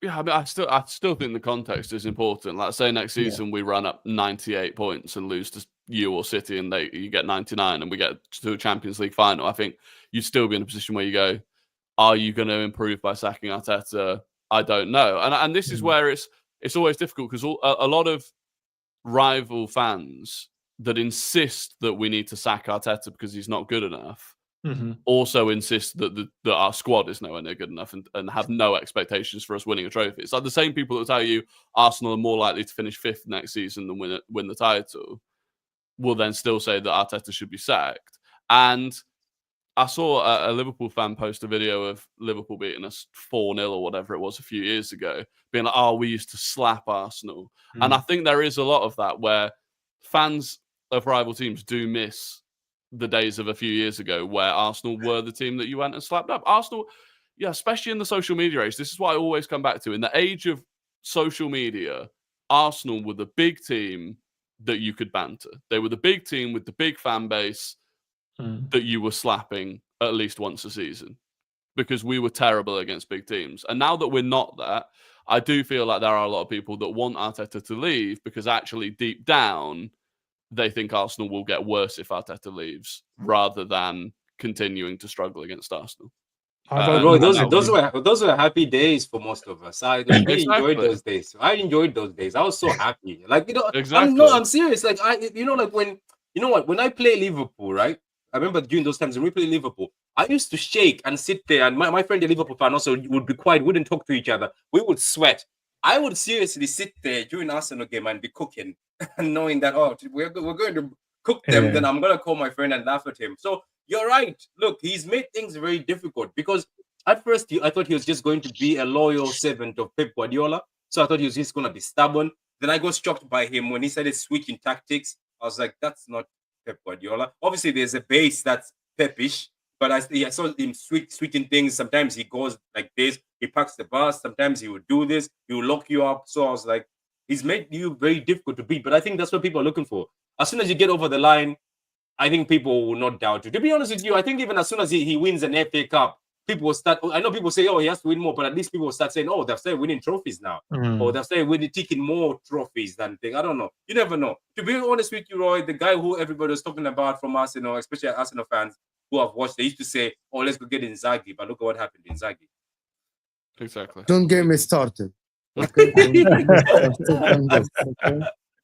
Yeah, I mean, I still think the context is important. Like, say next season we run up 98 points and lose to you or City, and you get 99, and we get to a Champions League final. I think you'd still be in a position where you go, are you going to improve by sacking Arteta? I don't know. And this is where it's always difficult, because a lot of rival fans that insist that we need to sack Arteta because he's not good enough also insist that our squad is nowhere near good enough and have no expectations for us winning a trophy. It's like the same people that tell you Arsenal are more likely to finish 5th next season than win the title will then still say that Arteta should be sacked. And I saw a Liverpool fan post a video of Liverpool beating us 4-0 or whatever it was a few years ago, being like, oh, we used to slap Arsenal. And I think there is a lot of that where fans of rival teams do miss the days of a few years ago where Arsenal were the team that you went and slapped up. Arsenal, yeah, especially in the social media age, this is what I always come back to. In the age of social media, Arsenal were the big team that you could banter. They were the big team with the big fan base that you were slapping at least once a season, because we were terrible against big teams. And now that we're not that, I do feel like there are a lot of people that want Arteta to leave because actually deep down, they think Arsenal will get worse if Arteta leaves rather than continuing to struggle against Arsenal. Bro, those were happy days for most of us. I really enjoyed those days. I enjoyed those days. I was so happy. Like, exactly. I'm serious. Like, when I play Liverpool, right? I remember during those times when we played Liverpool, I used to shake and sit there, and my friend, the Liverpool fan, also would be quiet, wouldn't talk to each other. We would sweat. I would seriously sit there during Arsenal game and be cooking, and knowing that, we're going to cook them, then I'm going to call my friend and laugh at him. So you're right. Look, he's made things very difficult, because at first I thought he was just going to be a loyal servant of Pep Guardiola. So I thought he was just going to be stubborn. Then I got shocked by him when he started switching tactics. I was like, that's not Pep Guardiola. Obviously, there's a base that's Pepish, but I saw him switching things. Sometimes he goes like this, he packs the bus. Sometimes he would do this, he will lock you up. So I was like, he's made you very difficult to beat. But I think that's what people are looking for. As soon as you get over the line, I think people will not doubt you. To be honest with you, I think even as soon as he wins an FA Cup, people will start. I know people say, "Oh, he has to win more," but at least people will start saying, "Oh, they've started winning trophies now, or they've started winning, taking more trophies than thing." I don't know. You never know. To be honest with you, Roy, the guy who everybody was talking about from Arsenal, especially Arsenal fans who have watched, they used to say, "Oh, let's go get Inzaghi," but look at what happened to Inzaghi. Exactly. Don't get me started. Okay? Don't get me started on this. Okay?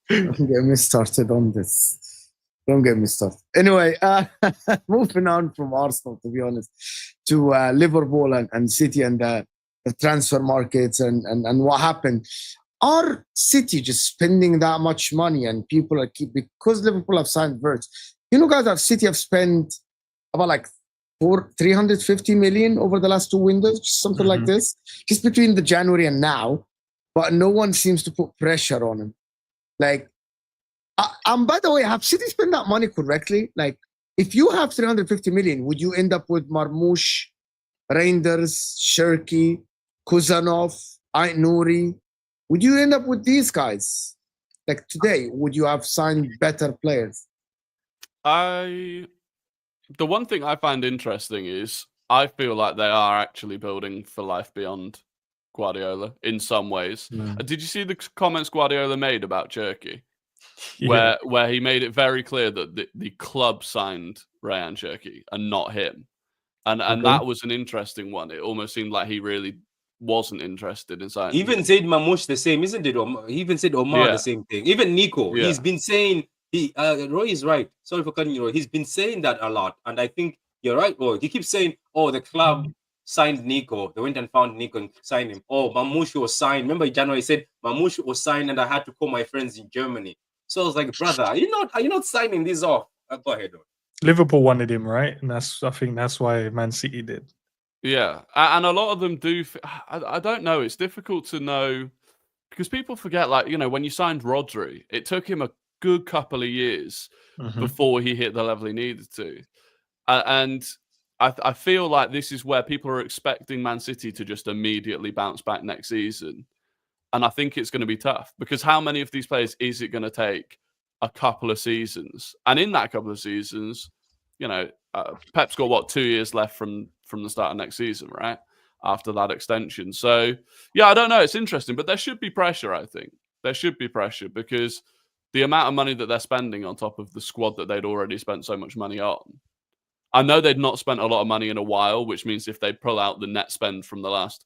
Don't get me started on this. Don't get me started. Anyway, moving on from Arsenal, to be honest, to Liverpool and City and the transfer markets and what happened. Are City just spending that much money and people are because Liverpool have signed Wirtz? You know, guys, City have spent about like 350 million over the last 2 windows, just something like this, just between the January and now, but no one seems to put pressure on him. Like, by the way, have City spent that money correctly? Like, if you have 350 million, would you end up with Marmoush, Reinders, Shirky, Kuzanov, Ait Nouri? Would you end up with these guys? Like today, would you have signed better players? The one thing I find interesting is I feel like they are actually building for life beyond Guardiola in some ways. Did you see the comments Guardiola made about Cherki? Yeah. Where he made it very clear that the club signed Ryan Cherki and not him. And that was an interesting one. It almost seemed like he really wasn't interested in signing. He even said Mamouche the same, isn't it? He even said Omar the same thing. Even Nico, he's been saying Roy is right. Sorry for cutting you, Roy. He's been saying that a lot, and I think you're right, Roy. He keeps saying, "Oh, the club signed Nico. They went and found Nico and signed him. Oh, Mamouche was signed. Remember in January he said Mamouche was signed, and I had to call my friends in Germany." So I was like, "Brother, are you not signing this off?" Go ahead, Roy. Liverpool wanted him, right? And I think that's why Man City did. Yeah, and a lot of them do. I don't know. It's difficult to know because people forget, like, you know, when you signed Rodri, it took him a good couple of years before he hit the level he needed to. And I feel like this is where people are expecting Man City to just immediately bounce back next season. And I think it's going to be tough because how many of these players is it going to take a couple of seasons? And in that couple of seasons, you know, Pep's got, what, 2 years left from the start of next season, right? After that extension. So, yeah, I don't know. It's interesting, but there should be pressure, I think. There should be pressure because the amount of money that they're spending on top of the squad that they'd already spent so much money on. I know they'd not spent a lot of money in a while, which means if they pull out the net spend from the last,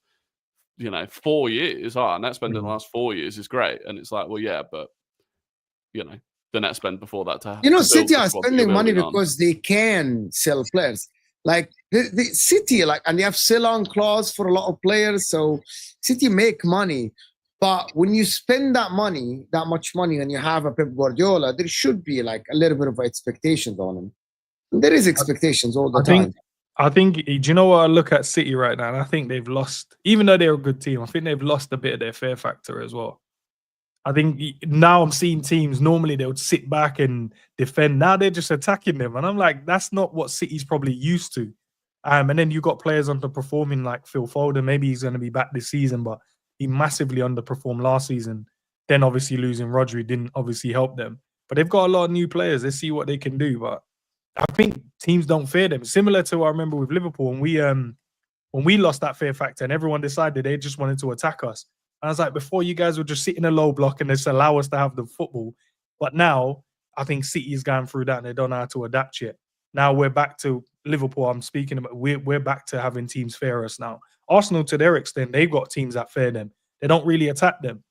4 years, net spend in the last 4 years is great. And it's like, well, yeah, but, the net spend before that. City are spending money because they can sell players. Like the City, and they have sell-on clause for a lot of players. So City make money. But when you spend that much money, and you have a Pep Guardiola, there should be like a little bit of expectations on him. And there is expectations all the time. I think, do you know what I look at City right now? And I think they've lost, even though they're a good team, I think they've lost a bit of their fear factor as well. I think now I'm seeing teams, normally they would sit back and defend. Now they're just attacking them. And I'm like, that's not what City's probably used to. And then you got players underperforming like Phil Foden. Maybe he's going to be back this season, but he massively underperformed last season. Then obviously losing Rodri didn't obviously help them. But they've got a lot of new players. Let's see what they can do. But I think teams don't fear them. Similar to what I remember with Liverpool when we lost that fear factor and everyone decided they just wanted to attack us. And I was like, before you guys would just sit in a low block and just allow us to have the football. But now I think City is going through that and they don't know how to adapt yet. Now we're back to Liverpool. I'm speaking about we're back to having teams fear us now. Arsenal, to their extent, they've got teams that fear them. They don't really attack them.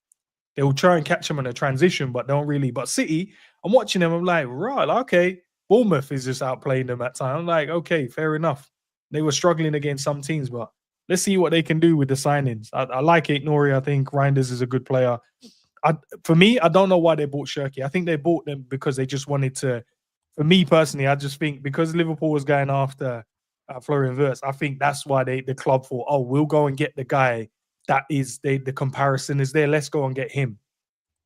They will try and catch them in a transition, but don't really. But City, I'm watching them. I'm like, right, okay. Bournemouth is just outplaying them at times. I'm like, okay, fair enough. They were struggling against some teams, but let's see what they can do with the signings. I like Ait Nouri. I think Reinders is a good player. For me, I don't know why they bought Shirky. I think they bought them because they just wanted to. For me personally, I just think because Liverpool was going after Florian Wirtz, I think that's why the club thought, oh, we'll go and get the guy that is the comparison is there. Let's go and get him.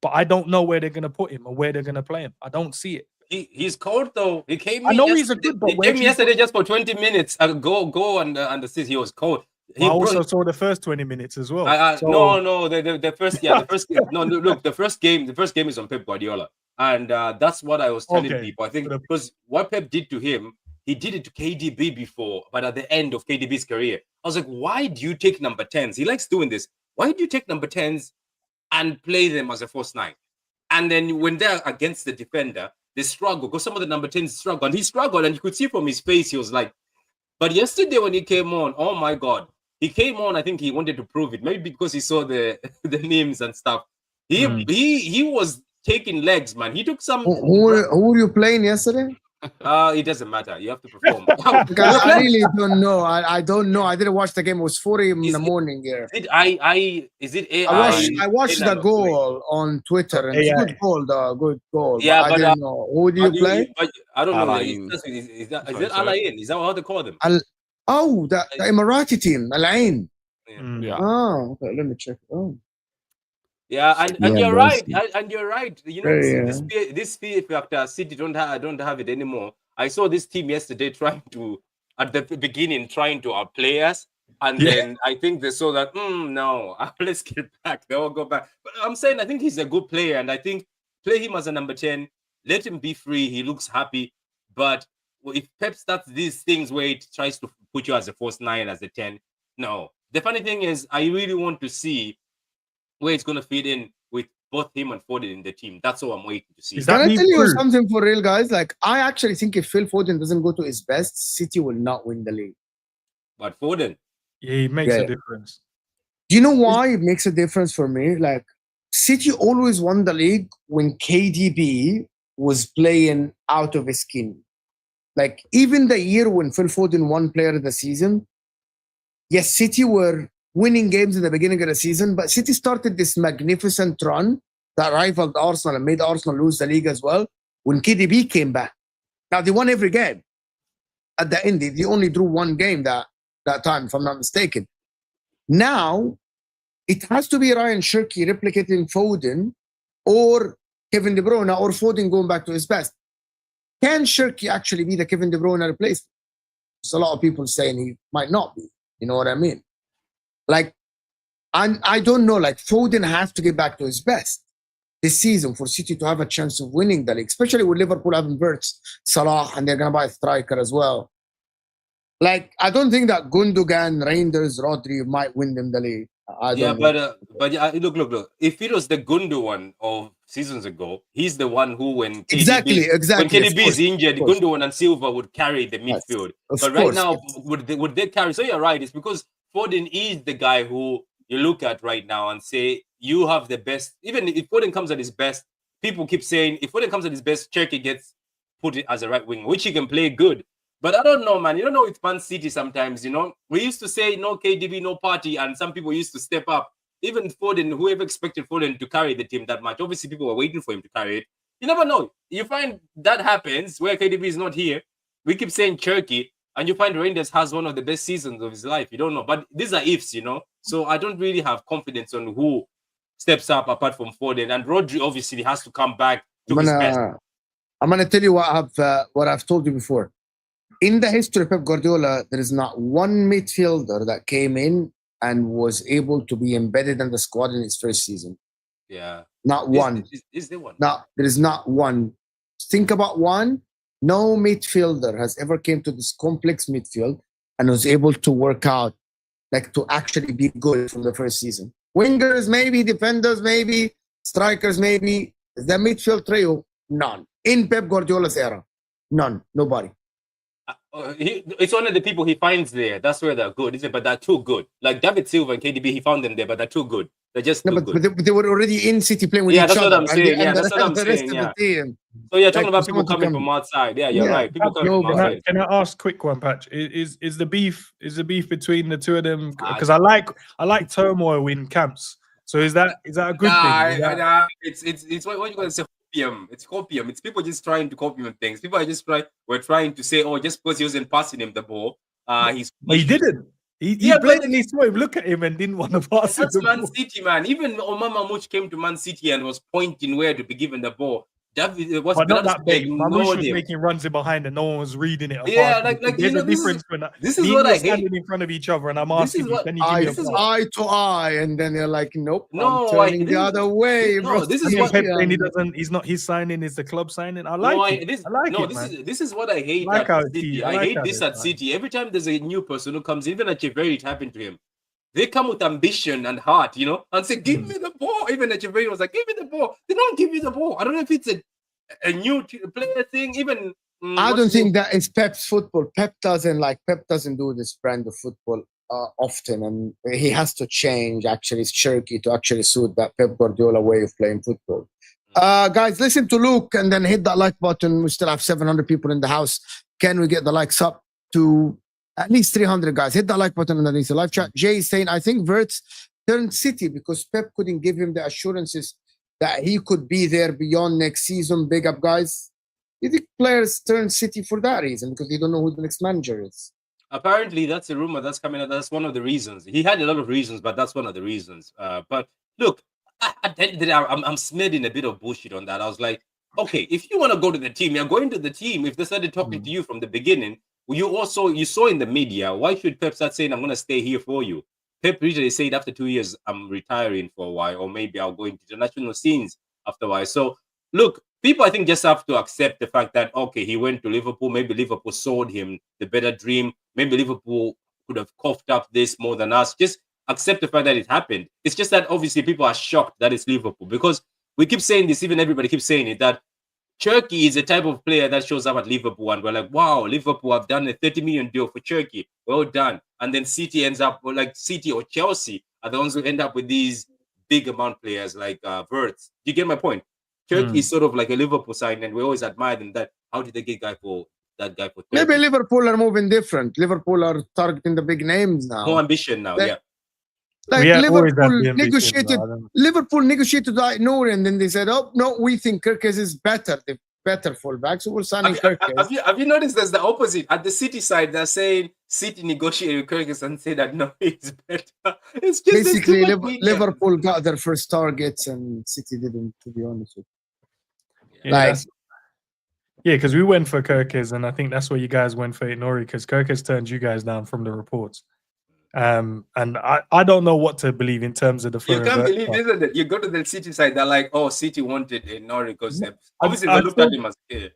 But I don't know where they're going to put him or where they're going to play him. I don't see it. He's cold though. He came. I know he's a good. He came yesterday just for 20 minutes. Go and assist. He was cold. I also saw the first 20 minutes as well. No, the first game. No, look, the first game is on Pep Guardiola, and that's what I was telling people. I think because what Pep did to him, he did it to KDB before, but at the end of KDB's career, I was like, why do you take number 10s? He likes doing this. Why do you take number 10s and play them as a false 9? And then when they're against the defender, they struggle because some of the number 10s struggle, and he struggled, and you could see from his face, he was like. But yesterday when he came on, oh my God. He came on, I think he wanted to prove it. Maybe because he saw the memes and stuff. He was taking legs, man. He took some... Who were you playing yesterday? It doesn't matter. You have to perform. I really don't know. I don't know. I didn't watch the game. It was 4 in the morning here. I watched the goal on Twitter. And it's a good goal, though. Good goal. Yeah, but I didn't know. Who do you play? I don't know. Is that Al-Ain? Is that how they call them? The Emirati team, Al-Ain. Yeah. Oh, okay. Let me check. Oh. Yeah, and you're right. And you're right. You know, this fear factor, City don't have it anymore. I saw this team yesterday trying to outplay us, and then I think they saw that. No, let's get back. They all go back. But I'm saying I think he's a good player, and I think play him as a number 10. Let him be free. He looks happy. But if Pep starts these things where it tries to put you as a false 9, as a 10, no. The funny thing is, I really want to see where it's going to fit in with both him and Foden in the team. That's all I'm waiting to see. Can I tell you something for real, guys? Like, I actually think if Phil Foden doesn't go to his best, City will not win the league. But Foden, he makes a difference. Do you know why it makes a difference for me? Like, City always won the league when KDB was playing out of his skin. Like, even the year when Phil Foden won Player of the Season, yes, City were winning games in the beginning of the season, but City started this magnificent run that rivaled Arsenal and made Arsenal lose the league as well when KDB came back. Now, they won every game. At the end, they only drew one game that time, if I'm not mistaken. Now, it has to be Ryan Cherki replicating Foden or Kevin De Bruyne or Foden going back to his best. Can Cherki actually be the Kevin De Bruyne replacement? There's a lot of people saying he might not be. You know what I mean? Like, I don't know. Like, Foden has to get back to his best this season for City to have a chance of winning the league, especially with Liverpool having Wirtz, Salah, and they're going to buy a striker as well. Like, I don't think that Gundogan, Reinders, Rodri might win them the league. Look. If it was the Gundu one of seasons ago, he's the one who, when KDB is injured, Gundogan and Silva would carry the midfield. But right now, would they carry? So you're right. It's because Foden is the guy who you look at right now and say you have the best. Even if Foden comes at his best, people keep saying if Foden comes at his best, Cherki gets put it as a right wing, which he can play good. But I don't know, man. You don't know with Man City sometimes, you know. We used to say no KDB, no party, and some people used to step up. Even Foden, whoever expected Foden to carry the team that much, obviously people were waiting for him to carry it. You never know. You find that happens where KDB is not here. We keep saying Cherki, and you find Reinders has one of the best seasons of his life. You don't know. But these are ifs, you know. So I don't really have confidence on who steps up apart from Foden. And Rodri obviously has to come back to his best. I'm going to tell you what I've told you before. In the history of Pep Guardiola, there is not one midfielder that came in and was able to be embedded in the squad in his first season. Yeah. Not one. Is there one? No, there is not one. Think about one. No midfielder has ever came to this complex midfield and was able to work out, like to actually be good from the first season. Wingers, maybe. Defenders, maybe. Strikers, maybe. The midfield trio, none. In Pep Guardiola's era, none. Nobody. It's only the people he finds there. That's where they're good, isn't it? But they're too good. Like David Silva and KDB, he found them there, but they're too good. They're just too good. But they were already in City playing with each other. That's what I'm saying. That's what I'm saying. So you're talking about people coming from outside. Yeah, you're right. People coming from outside. Can I ask a quick one, Patch? Is the beef between the two of them? Because I like turmoil in camps. So is that a good thing? It's what you're gonna say. It's copium. It's people just trying to copy things. People are just trying to say, oh, just because he wasn't passing him the ball, he didn't. He played and he saw him look at him and didn't want to pass it. That's Man City, man. Even Omar Mahmoud came to Man City and was pointing where to be given the ball. what's But not that big. Marmoush ignored was him. making runs in behind and no one was reading it. Yeah, apart. like There's you know, a difference when this is me what and I you're hate. standing in front of each other and I'm This is asking you, what- can you give me Eye a this is pass? what- eye to eye, and then you're like, nope, No, I'm turning the other way, no, bro. this is Me and what- Pep saying he doesn't. He's not. His signing is the club signing. I like it. I like it, man. This is what I hate Like how at it's City. key. I I like hate how this they're at City. Every time there's a new person who comes, even at Cheveri, it happened to him. They come with ambition and heart, you know, and say, "Give me the ball." Even at Cheveri was like, "Give me the ball." They don't give you the ball. I don't know if it's a new player thing. Even I don't think that is Pep's football. Pep doesn't do this brand of football often, and he has to change actually his Cherokee to actually suit that Pep Guardiola way of playing football. Guys, listen to Luke and then hit that like button. We still have 700 people in the house. Can we get the likes up to at least 300, guys? Hit that like button underneath the live chat. Jay is saying, I think Wirtz turned City because Pep couldn't give him the assurances that he could be there beyond next season. Big up, guys. You think players turn City for that reason because they don't know who the next manager is? Apparently, that's a rumor that's coming out. That's one of the reasons. He had a lot of reasons, but that's one of the reasons. But look, at the end of the day, I'm smearing a bit of bullshit on that. I was like, okay, if you want to go to the team, you're going to the team. If they started talking to you from the beginning, you saw in the media. Why should Pep start saying, "I'm going to stay here for you"? Pep usually said after 2 years, I'm retiring for a while, or maybe I'll go into international scenes after a while. So look, people I think just have to accept the fact that okay, he went to Liverpool. Maybe Liverpool sold him the better dream. Maybe Liverpool could have coughed up this more than us. Just accept the fact that it happened. It's just that obviously people are shocked that it's Liverpool because we keep saying this, even everybody keeps saying it, that Cherokee is a type of player that shows up at Liverpool and we're like, wow, Liverpool have done a 30 million deal for Cherokee. Well done. And then City ends up, or like City or Chelsea are the ones who end up with these big amount players like Wirtz. Do you get my point? Cherokee is sort of like a Liverpool sign, and we always admire them. That how did they get that guy for 30? Maybe Liverpool are moving different. Liverpool are targeting the big names now. More ambition now, yeah. Like always had Liverpool the ambition, negotiated. Liverpool negotiated Noor, and then they said, "Oh no, we think Gyökeres is better. The better fullback, so we're signing Gyökeres." Have you noticed there's the opposite at the City side? They're saying City negotiated with Gyökeres and say that no, he's better. It's just basically Liverpool got their first targets, and City didn't. To be honest with you. Because we went for Gyökeres, and I think that's where you guys went for Inori, because Gyökeres turned you guys down from the reports. And I don't know what to believe in terms of the. You can't believe, isn't it? You go to the City side, they're like, "Oh, City wanted Inori because obviously they looked at him as." Do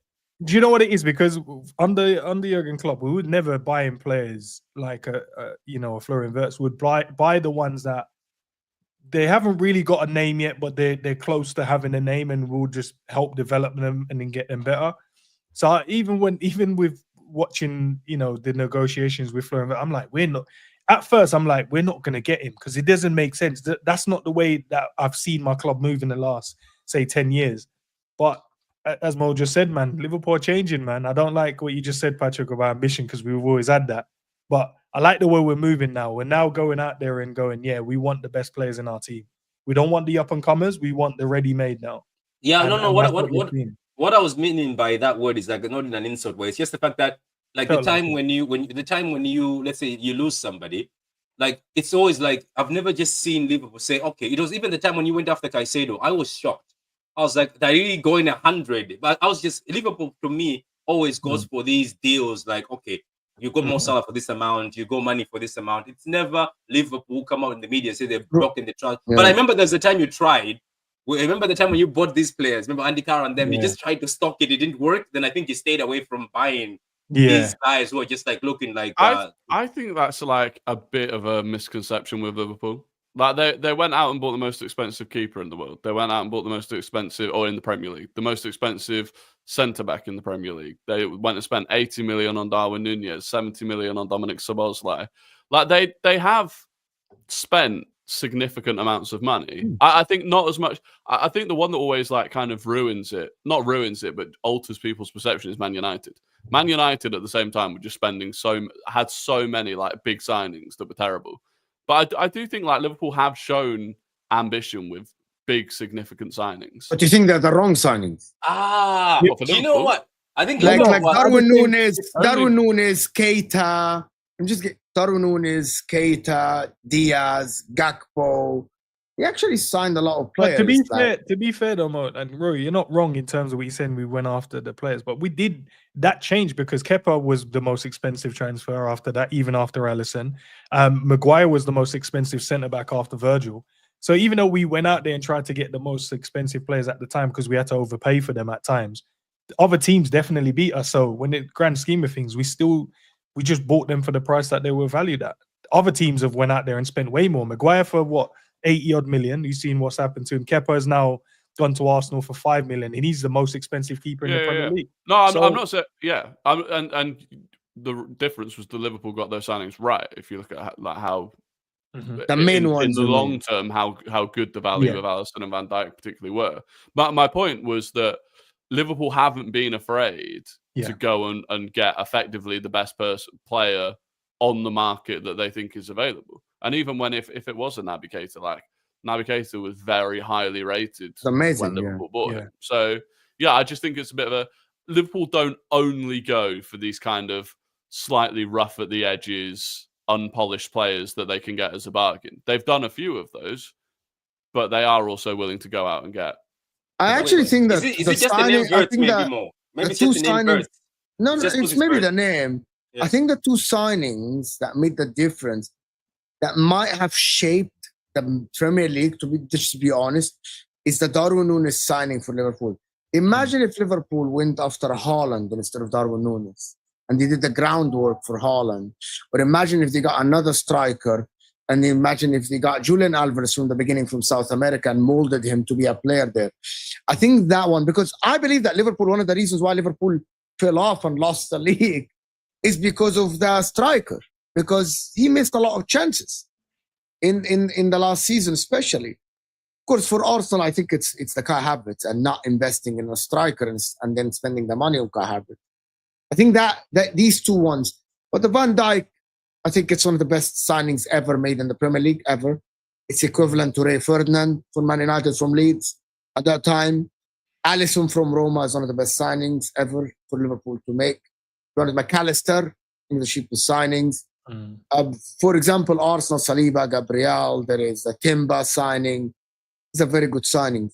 you know what it is? Because under Jurgen Klopp, we would never buy in players like a Florian Wirtz. Would buy the ones that they haven't really got a name yet, but they're close to having a name, and we'll just help develop them and then get them better. So even with watching, the negotiations with Florian Wirtz, I'm like, we're not. At first, I'm like, we're not going to get him because it doesn't make sense. That's not the way that I've seen my club move in the last, say, 10 years. But as Mo just said, man, Liverpool are changing, man. I don't like what you just said, Patrick, about ambition because we've always had that. But I like the way we're moving now. We're now going out there and going, yeah, we want the best players in our team. We don't want the up-and-comers. We want the ready-made now. Yeah, what I was meaning by that word is like not in an insult way. It's just the fact that the time when you let's say you lose somebody, like it's always like I've never just seen Liverpool say, okay, it was even the time when you went after Caicedo, I was shocked. I was like, they're really going 100. But I was just Liverpool to me always goes for these deals like, okay, you go Mo Salah for this amount, you go money for this amount. It's never Liverpool come out in the media and say they're blocking the trust. Yeah. But I remember there's a time you tried. I remember the time when you bought these players. Remember Andy Carroll and them? You just tried to stock it. It didn't work. Then I think you stayed away from buying these guys who are just like looking like. I think that's like a bit of a misconception with Liverpool. Like they went out and bought the most expensive keeper in the world. They went out and bought the most expensive, or in the Premier League, the most expensive centre back in the Premier League. They went and spent 80 million on Darwin Nunez, 70 million on Dominic Szoboszlai. Like they have spent significant amounts of money. I think not as much. I think the one that always like kind of not ruins it, but alters people's perception is Man United. Man United at the same time were just had so many like big signings that were terrible. But I do think like Liverpool have shown ambition with big significant signings. But you think they're the wrong signings? You know what? I think like Darwin Nunez, Keita. I'm just getting Darwin Nunez, Keita, Diaz, Gakpo. He actually signed a lot of But players. to be fair, though, Mo, and Rory, you're not wrong in terms of what you said. We went after the players, but we did that change because Kepa was the most expensive transfer after that, even after Alisson. Maguire was the most expensive centre back after Virgil. So even though we went out there and tried to get the most expensive players at the time because we had to overpay for them at times, other teams definitely beat us. So when the grand scheme of things, we just bought them for the price that they were valued at. Other teams have went out there and spent way more. Maguire for what? 80 odd million. You've seen what's happened to him. Kepa has now gone to Arsenal for 5 million, and he's the most expensive keeper in the Premier League. No, I'm not saying. Yeah, and the difference was the Liverpool got those signings right. If you look at how the main ones in the long term, how good the value of Alisson and Van Dijk particularly were. But my point was that Liverpool haven't been afraid to go and get effectively the best player on the market that they think is available. And even when if it was a Naby Keita, like Naby Keita was very highly rated when Liverpool bought him. So I just think it's a bit of a Liverpool don't only go for these kind of slightly rough at the edges, unpolished players that they can get as a bargain. They've done a few of those, but they are also willing to go out and get. I actually think that is it just the name Wirtz maybe more? Maybe it's just the name Wirtz. No, it's maybe the name. Yeah. I think the two signings that made the difference, that might have shaped the Premier League, just to be honest, is the Darwin Núñez signing for Liverpool. Imagine if Liverpool went after Haaland instead of Darwin Núñez, and they did the groundwork for Haaland. Or imagine if they got another striker, and imagine if they got Julian Alvarez from the beginning from South America and molded him to be a player there. I think that one, because I believe that Liverpool, one of the reasons why Liverpool fell off and lost the league is because of the striker, because he missed a lot of chances in the last season, especially. Of course, for Arsenal, I think it's the Kai Havertz and not investing in a striker and then spending the money on Kai Havertz. I think that these two ones. But the Van Dijk, I think it's one of the best signings ever made in the Premier League, ever. It's equivalent to Ray Ferdinand from Man United from Leeds at that time. Alisson from Roma is one of the best signings ever for Liverpool to make. Ronald McAllister, one of the cheapest signings. For example, Arsenal, Saliba, Gabriel, there is a Timber signing. It's a very good signing.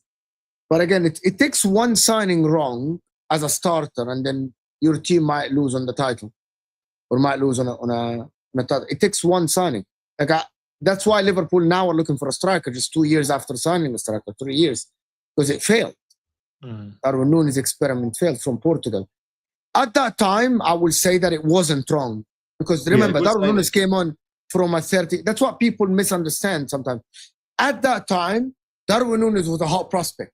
But again, it takes one signing wrong as a starter, and then your team might lose on the title or might lose on a title. It takes one signing. That's why Liverpool now are looking for a striker just 2 years after signing a striker, 3 years, because it failed. Darwin Núñez experiment failed from Portugal. At that time, I will say that it wasn't wrong. Because remember, Darwin Núñez came on from a 30. That's what people misunderstand sometimes. At that time, Darwin Núñez was a hot prospect.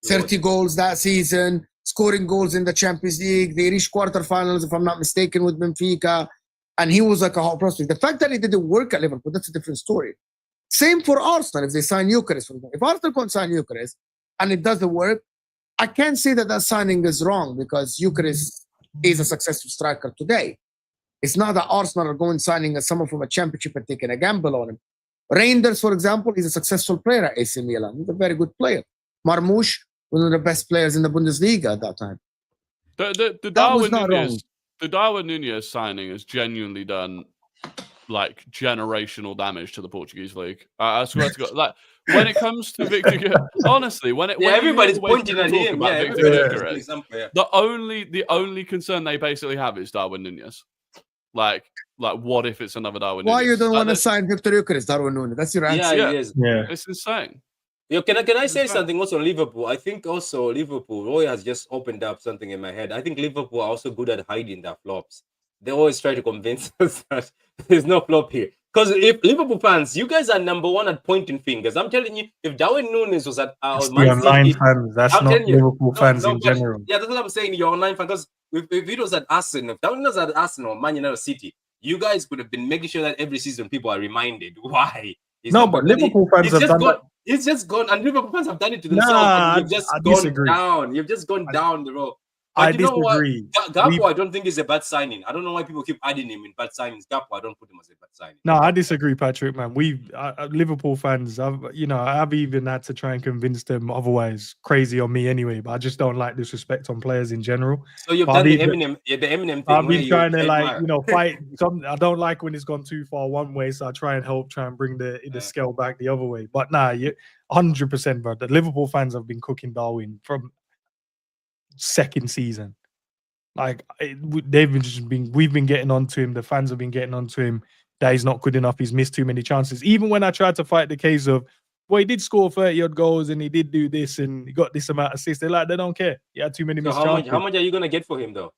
30 goals that season, scoring goals in the Champions League. They reached quarterfinals, if I'm not mistaken, with Benfica. And he was like a hot prospect. The fact that he didn't work at Liverpool, that's a different story. Same for Arsenal if they sign Gyökeres. If Arsenal can't sign Gyökeres and it doesn't work, I can't say that signing is wrong because Gyökeres is a successful striker today. It's not that Arsenal are going signing someone from a championship and taking a gamble on him. Reinders, for example, is a successful player at AC Milan. He's a very good player. Marmoush, one of the best players in the Bundesliga at that time. The Darwin Núñez signing has genuinely done like generational damage to the Portuguese league. I swear to God, like when it comes to Victor, honestly, when everybody's pointing at him. The only concern they basically have is Darwin Núñez. Like, what if it's another Darwin? Why Núñez? you don't want to sign Victor Gyökeres, Darwin Núñez? That's your answer. Yeah, it's insane. Yo, can I say something also on Liverpool? I think also Liverpool, Roy has just opened up something in my head. I think Liverpool are also good at hiding their flops. They always try to convince us that there's no flop here. Because if Liverpool fans, you guys are number one at pointing fingers. I'm telling you, if Darwin Núñez was at our online fans, that's not Liverpool fans in general. Yeah, that's what I'm saying. You're online fan because if it was at Arsenal, if Darwin was at Arsenal, Man United City, you guys could have been making sure that every season people are reminded why. But Liverpool fans have done that. It's just gone, and Liverpool fans have done it to themselves. You've just gone down. You've just gone down the road. I But you know what? disagree. Gakpo, I don't think is a bad signing. I don't know why people keep adding him in bad signings. Gakpo, I don't put him as a bad signing. No, I disagree, Patrick. Man, Liverpool fans. I've even had to try and convince them otherwise. Crazy on me anyway. But I just don't like disrespect on players in general. So you've But done the Eminem thing. I've where been you trying to trademark. fight. I don't like when it's gone too far one way, so I try and bring the scale back the other way. But nah, 100%, bro. The Liverpool fans have been cooking Darwin from second season. Like we've been getting onto him. The fans have been getting onto him that he's not good enough. He's missed too many chances. Even when I tried to fight the case of, well, he did score 30 odd goals and he did do this and he got this amount of assists. They don't care. He had too many missed chances. How much are you gonna get for him though?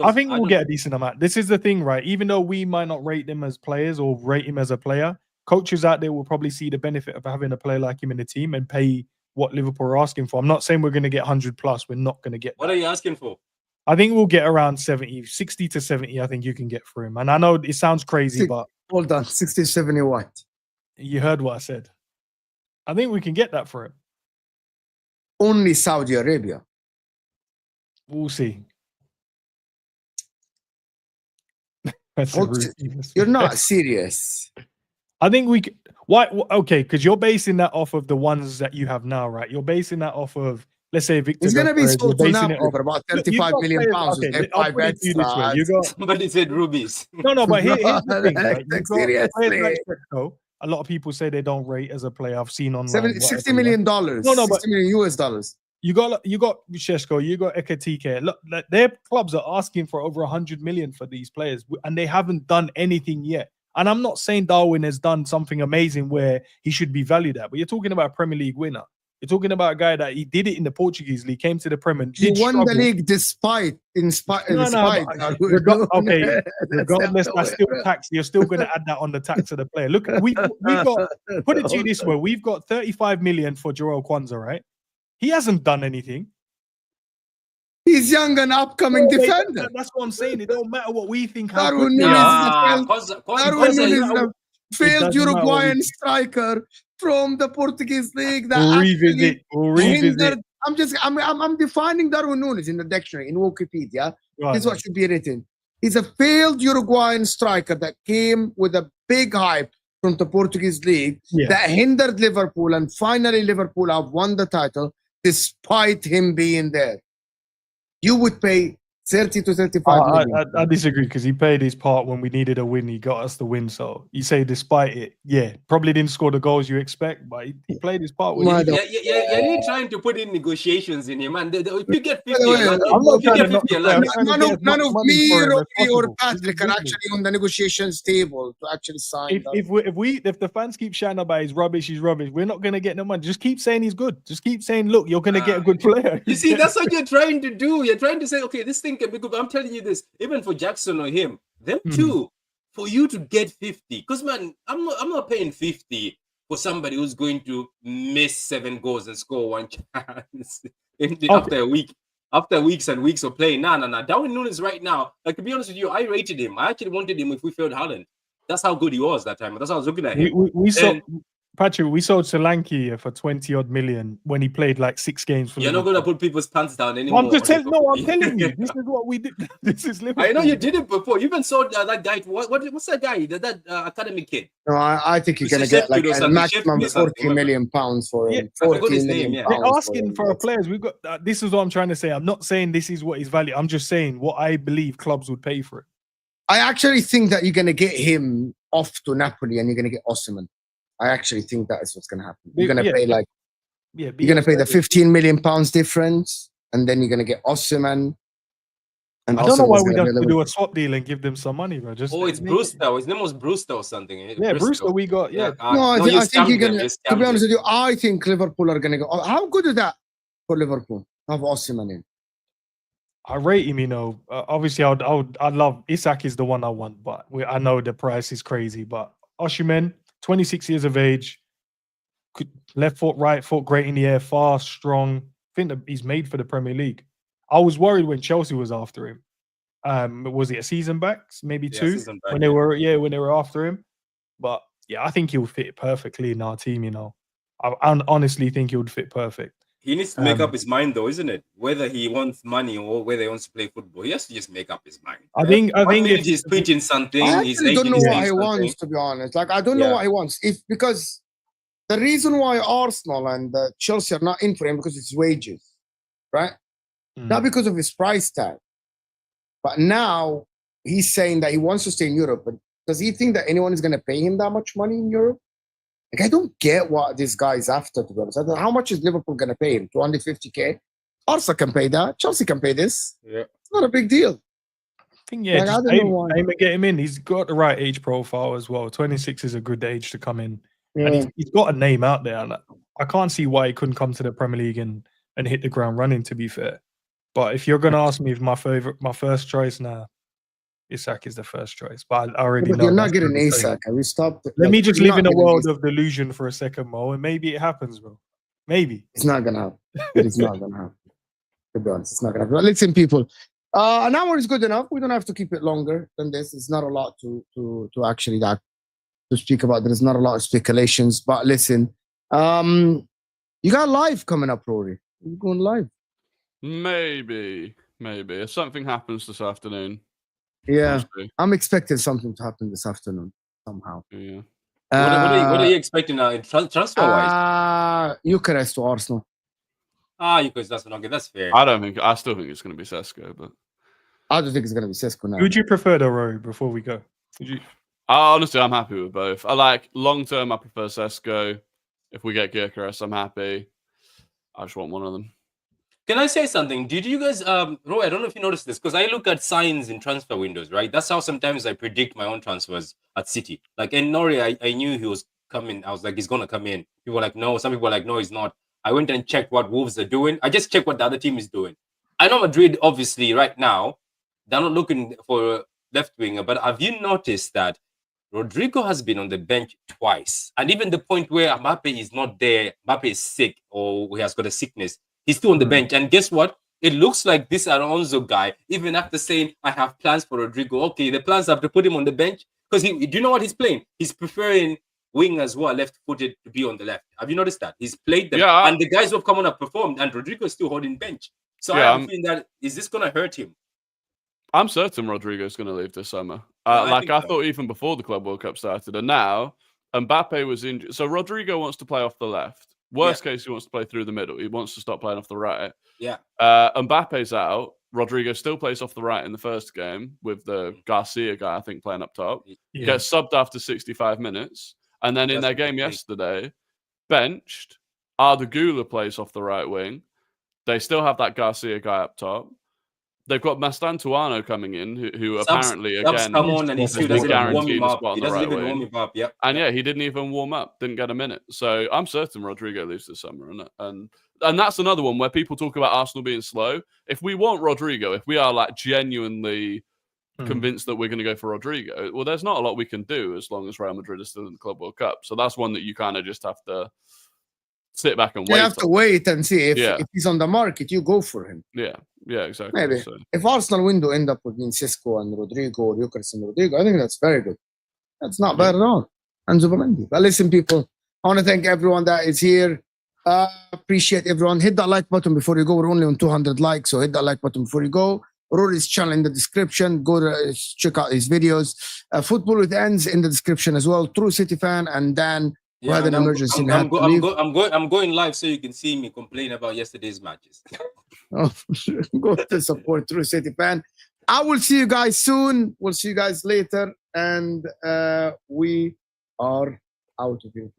I think we'll get a decent amount. This is the thing, right? Even though we might not rate them as players or rate him as a player, coaches out there will probably see the benefit of having a player like him in the team and pay what Liverpool are asking for. I'm not saying we're going to get 100 plus. We're not going to get What are you asking for? I think we'll get around 60 to 70. I think you can get for him. And I know it sounds crazy, but hold on, 60, 70 what? You heard what I said. I think we can get that for him. Only Saudi Arabia. We'll see. You're not serious. I think we could. Why? Okay, because you're basing that off of the ones that you have now, right? You're basing that off of, let's say, Victor. It's going to be sold to Napoli for about 35 million pounds. Okay, I'll put it to you this way. You got somebody said rubies. No, but here's the thing. Right? Seriously, like Sheshko, a lot of people say they don't rate as a player. I've seen online. $60 million. No, $60 million US dollars. You got Sheshko, you got Ekatike. Look, their clubs are asking for over 100 million for these players, and they haven't done anything yet. And I'm not saying Darwin has done something amazing where he should be valued at, but you're talking about a Premier League winner. You're talking about a guy that he did it in the Portuguese league, came to the Premier League. He won the league despite. Okay, regardless, that's still tax. You're still going to add that on the tax of the player. Look, we got. Put it to you this way: we've got 35 million for Joel Kwanzaa, right? He hasn't done anything. He's young and upcoming defender. That's what I'm saying. It don't matter what we think. Darwin Núñez is a failed Uruguayan striker from the Portuguese league. We'll revisit. I'm defining Darwin Núñez in the dictionary in Wikipedia. Right, this is what should be written. He's a failed Uruguayan striker that came with a big hype from the Portuguese league that hindered Liverpool, and finally Liverpool have won the title despite him being there. You would pay 30 to 35 million. I disagree, because he played his part when we needed a win. He got us the win. So you say despite it, probably didn't score the goals you expect, but he played his part. You're trying to put in negotiations in him, man. If you get 50, none of me, Rocky, or Patrick are actually on the negotiations table to actually sign. If the fans keep shouting about he's rubbish, we're not going to get no money. Just keep saying he's good. Just keep saying, look, you're going to get a good player. You see, that's what you're trying to do. You're trying to say, okay, this thing can be good. I'm telling you this, even for Jackson or him, them two, for you to get 50, because man, I'm not paying 50 for somebody who's going to miss 7 goals and score 1 chance after weeks and weeks of playing. Nah. Darwin Núñez right now, like, to be honest with you, I rated him. I actually wanted him if we failed Haaland. That's how good he was that time. That's how I was looking at him. We sold Solanke for 20 odd million when he played like 6 games for You're not going to put people's pants down anymore. I'm telling you, this is what we did. This is Liverpool. I know you did it before. You even sold that guy. What's that guy? That academy kid? No, I think you're going to get like a maximum 40 million pounds for him. 40 million pounds. They're asking for our players. We've got. This is what I'm trying to say. I'm not saying this is what his value. I'm just saying what I believe clubs would pay for it. I actually think that you're going to get him off to Napoli and you're going to get Osimhen. I actually think that is what's going to happen. You're going to pay you're going to pay the 15 million pounds difference, and then you're going to get Osimhen. And I don't know why we don't do a swap deal and give them some money, bro. It's Brewster. His name was Brewster or something. Yeah, Brewster. We got. Yeah. I think you're going to. To be honest with you, I think Liverpool are going to go. How good is that for Liverpool? Have Osimhen in. I rate him. Obviously, I love Isak is the one I want, but I know the price is crazy. But Osimhen, 26 years of age, left foot, right foot, great in the air, fast, strong. I think that he's made for the Premier League. I was worried when Chelsea was after him. Was it a season back? Maybe 2 when they were after him. But yeah, I think he'll fit perfectly in our team. I honestly think he would fit perfect. He needs to make up his mind, though, isn't it? Whether he wants money or whether he wants to play football, he has to just make up his mind. I think If he's tweeting something, I his actually don't agent know is what saying he something. wants, to be honest. Like, I don't know what he wants. Because the reason why Arsenal and Chelsea are not in for him because it's wages, right? Not because of his price tag. But now he's saying that he wants to stay in Europe. But does he think that anyone is going to pay him that much money in Europe? Like, I don't get what this guy is after, to be honest. How much is Liverpool going to pay him? 250K? Arsenal can pay that. Chelsea can pay this. Yeah. It's not a big deal. I think, Like, I just don't know why. aim and get him in. He's got the right age profile as well. 26 is a good age to come in. Yeah. And he's got a name out there. Like, I can't see why he couldn't come to the Premier League and hit the ground running, to be fair. But if you're going to ask me if my first choice now, Isak is the first choice. But I already But know. you're not that's getting gonna be Isak. Have you stopped? Let me just you're live not in a getting world Isak. of delusion for a second, Mo, and maybe it happens, bro. Maybe. It's not going to happen. It's not going to happen. To be honest, it's not going to happen. Listen, people. An hour is good enough. We don't have to keep it longer than this. It's not a lot to actually to speak about. There's not a lot of speculations. But listen, you got live coming up, Rory. You're going live. Maybe. If something happens this afternoon. Yeah, we'll see. I'm expecting something to happen this afternoon somehow. Yeah. What are you expecting now transfer-wise? Gyökeres to Arsenal. Because that's not good. That's fair. I still think it's going to be Sesko, but I don't think it's going to be Sesko now. Who would you prefer, though, Rory, before we go? honestly, I'm happy with both. I like long term. I prefer Sesko. If we get Gyökeres, I'm happy. I just want one of them. Can I say something? Did you guys, Roy, I don't know if you noticed this, because I look at signs in transfer windows, right? That's how sometimes I predict my own transfers at City. Like, in Nori, I knew he was coming. I was like, he's going to come in. People were like, no. Some people were like, no, he's not. I went and checked what Wolves are doing. I just checked what the other team is doing. I know Madrid, obviously, right now, they're not looking for a left winger, but have you noticed that Rodrygo has been on the bench twice? And even the point where Mbappe is not there, Mbappe is sick or he has got a sickness, he's still on the bench. And guess what? It looks like this Alonso guy, even after saying, I have plans for Rodrygo. Okay, the plans have to put him on the bench. Because do you know what he's playing? He's preferring wingers who are left-footed to be on the left. Have you noticed that? He's played them. Yeah, and the guys who have come on have performed. And Rodrygo is still holding bench. So I have a feeling that, is this going to hurt him? I'm certain Rodrygo's going to leave this summer. I thought even before the Club World Cup started. And now, Mbappe was injured. So Rodrygo wants to play off the left. Worst case, he wants to play through the middle. He wants to stop playing off the right. Yeah. Mbappe's out. Rodrygo still plays off the right in the first game with the Garcia guy, I think, playing up top. Yeah. Gets subbed after 65 minutes. And then in their game yesterday, benched. Arda Güler plays off the right wing. They still have that Garcia guy up top. They've got Mastantuano coming in, who apparently, again, come on and he still doesn't warm him up. He doesn't even warm him up, yeah. And yeah, he didn't even warm up, didn't get a minute. So I'm certain Rodrygo leaves this summer. And that's another one where people talk about Arsenal being slow. If we want Rodrygo, if we are like genuinely convinced that we're going to go for Rodrygo, well, there's not a lot we can do as long as Real Madrid is still in the Club World Cup. So that's one that you kind of just have to sit back and wait. You have to wait and see if he's on the market. You go for him. Yeah, exactly. Maybe so. If Arsenal window end up with Sesko and Rodrygo or Gyökeres and Rodrygo, I think that's very good. That's not bad at all. And Zubimendi. But listen, people, I want to thank everyone that is here. Appreciate everyone. Hit that like button before you go. We're only on 200 likes, so hit that like button before you go. Rory's channel in the description. Go to check out his videos. Football with Ends in the description as well. True City fan, and Dan. Yeah, an emergency. I'm going live so you can see me complain about yesterday's matches. Go to support True City fan. I will see you guys soon. We'll see you guys later, and we are out of here.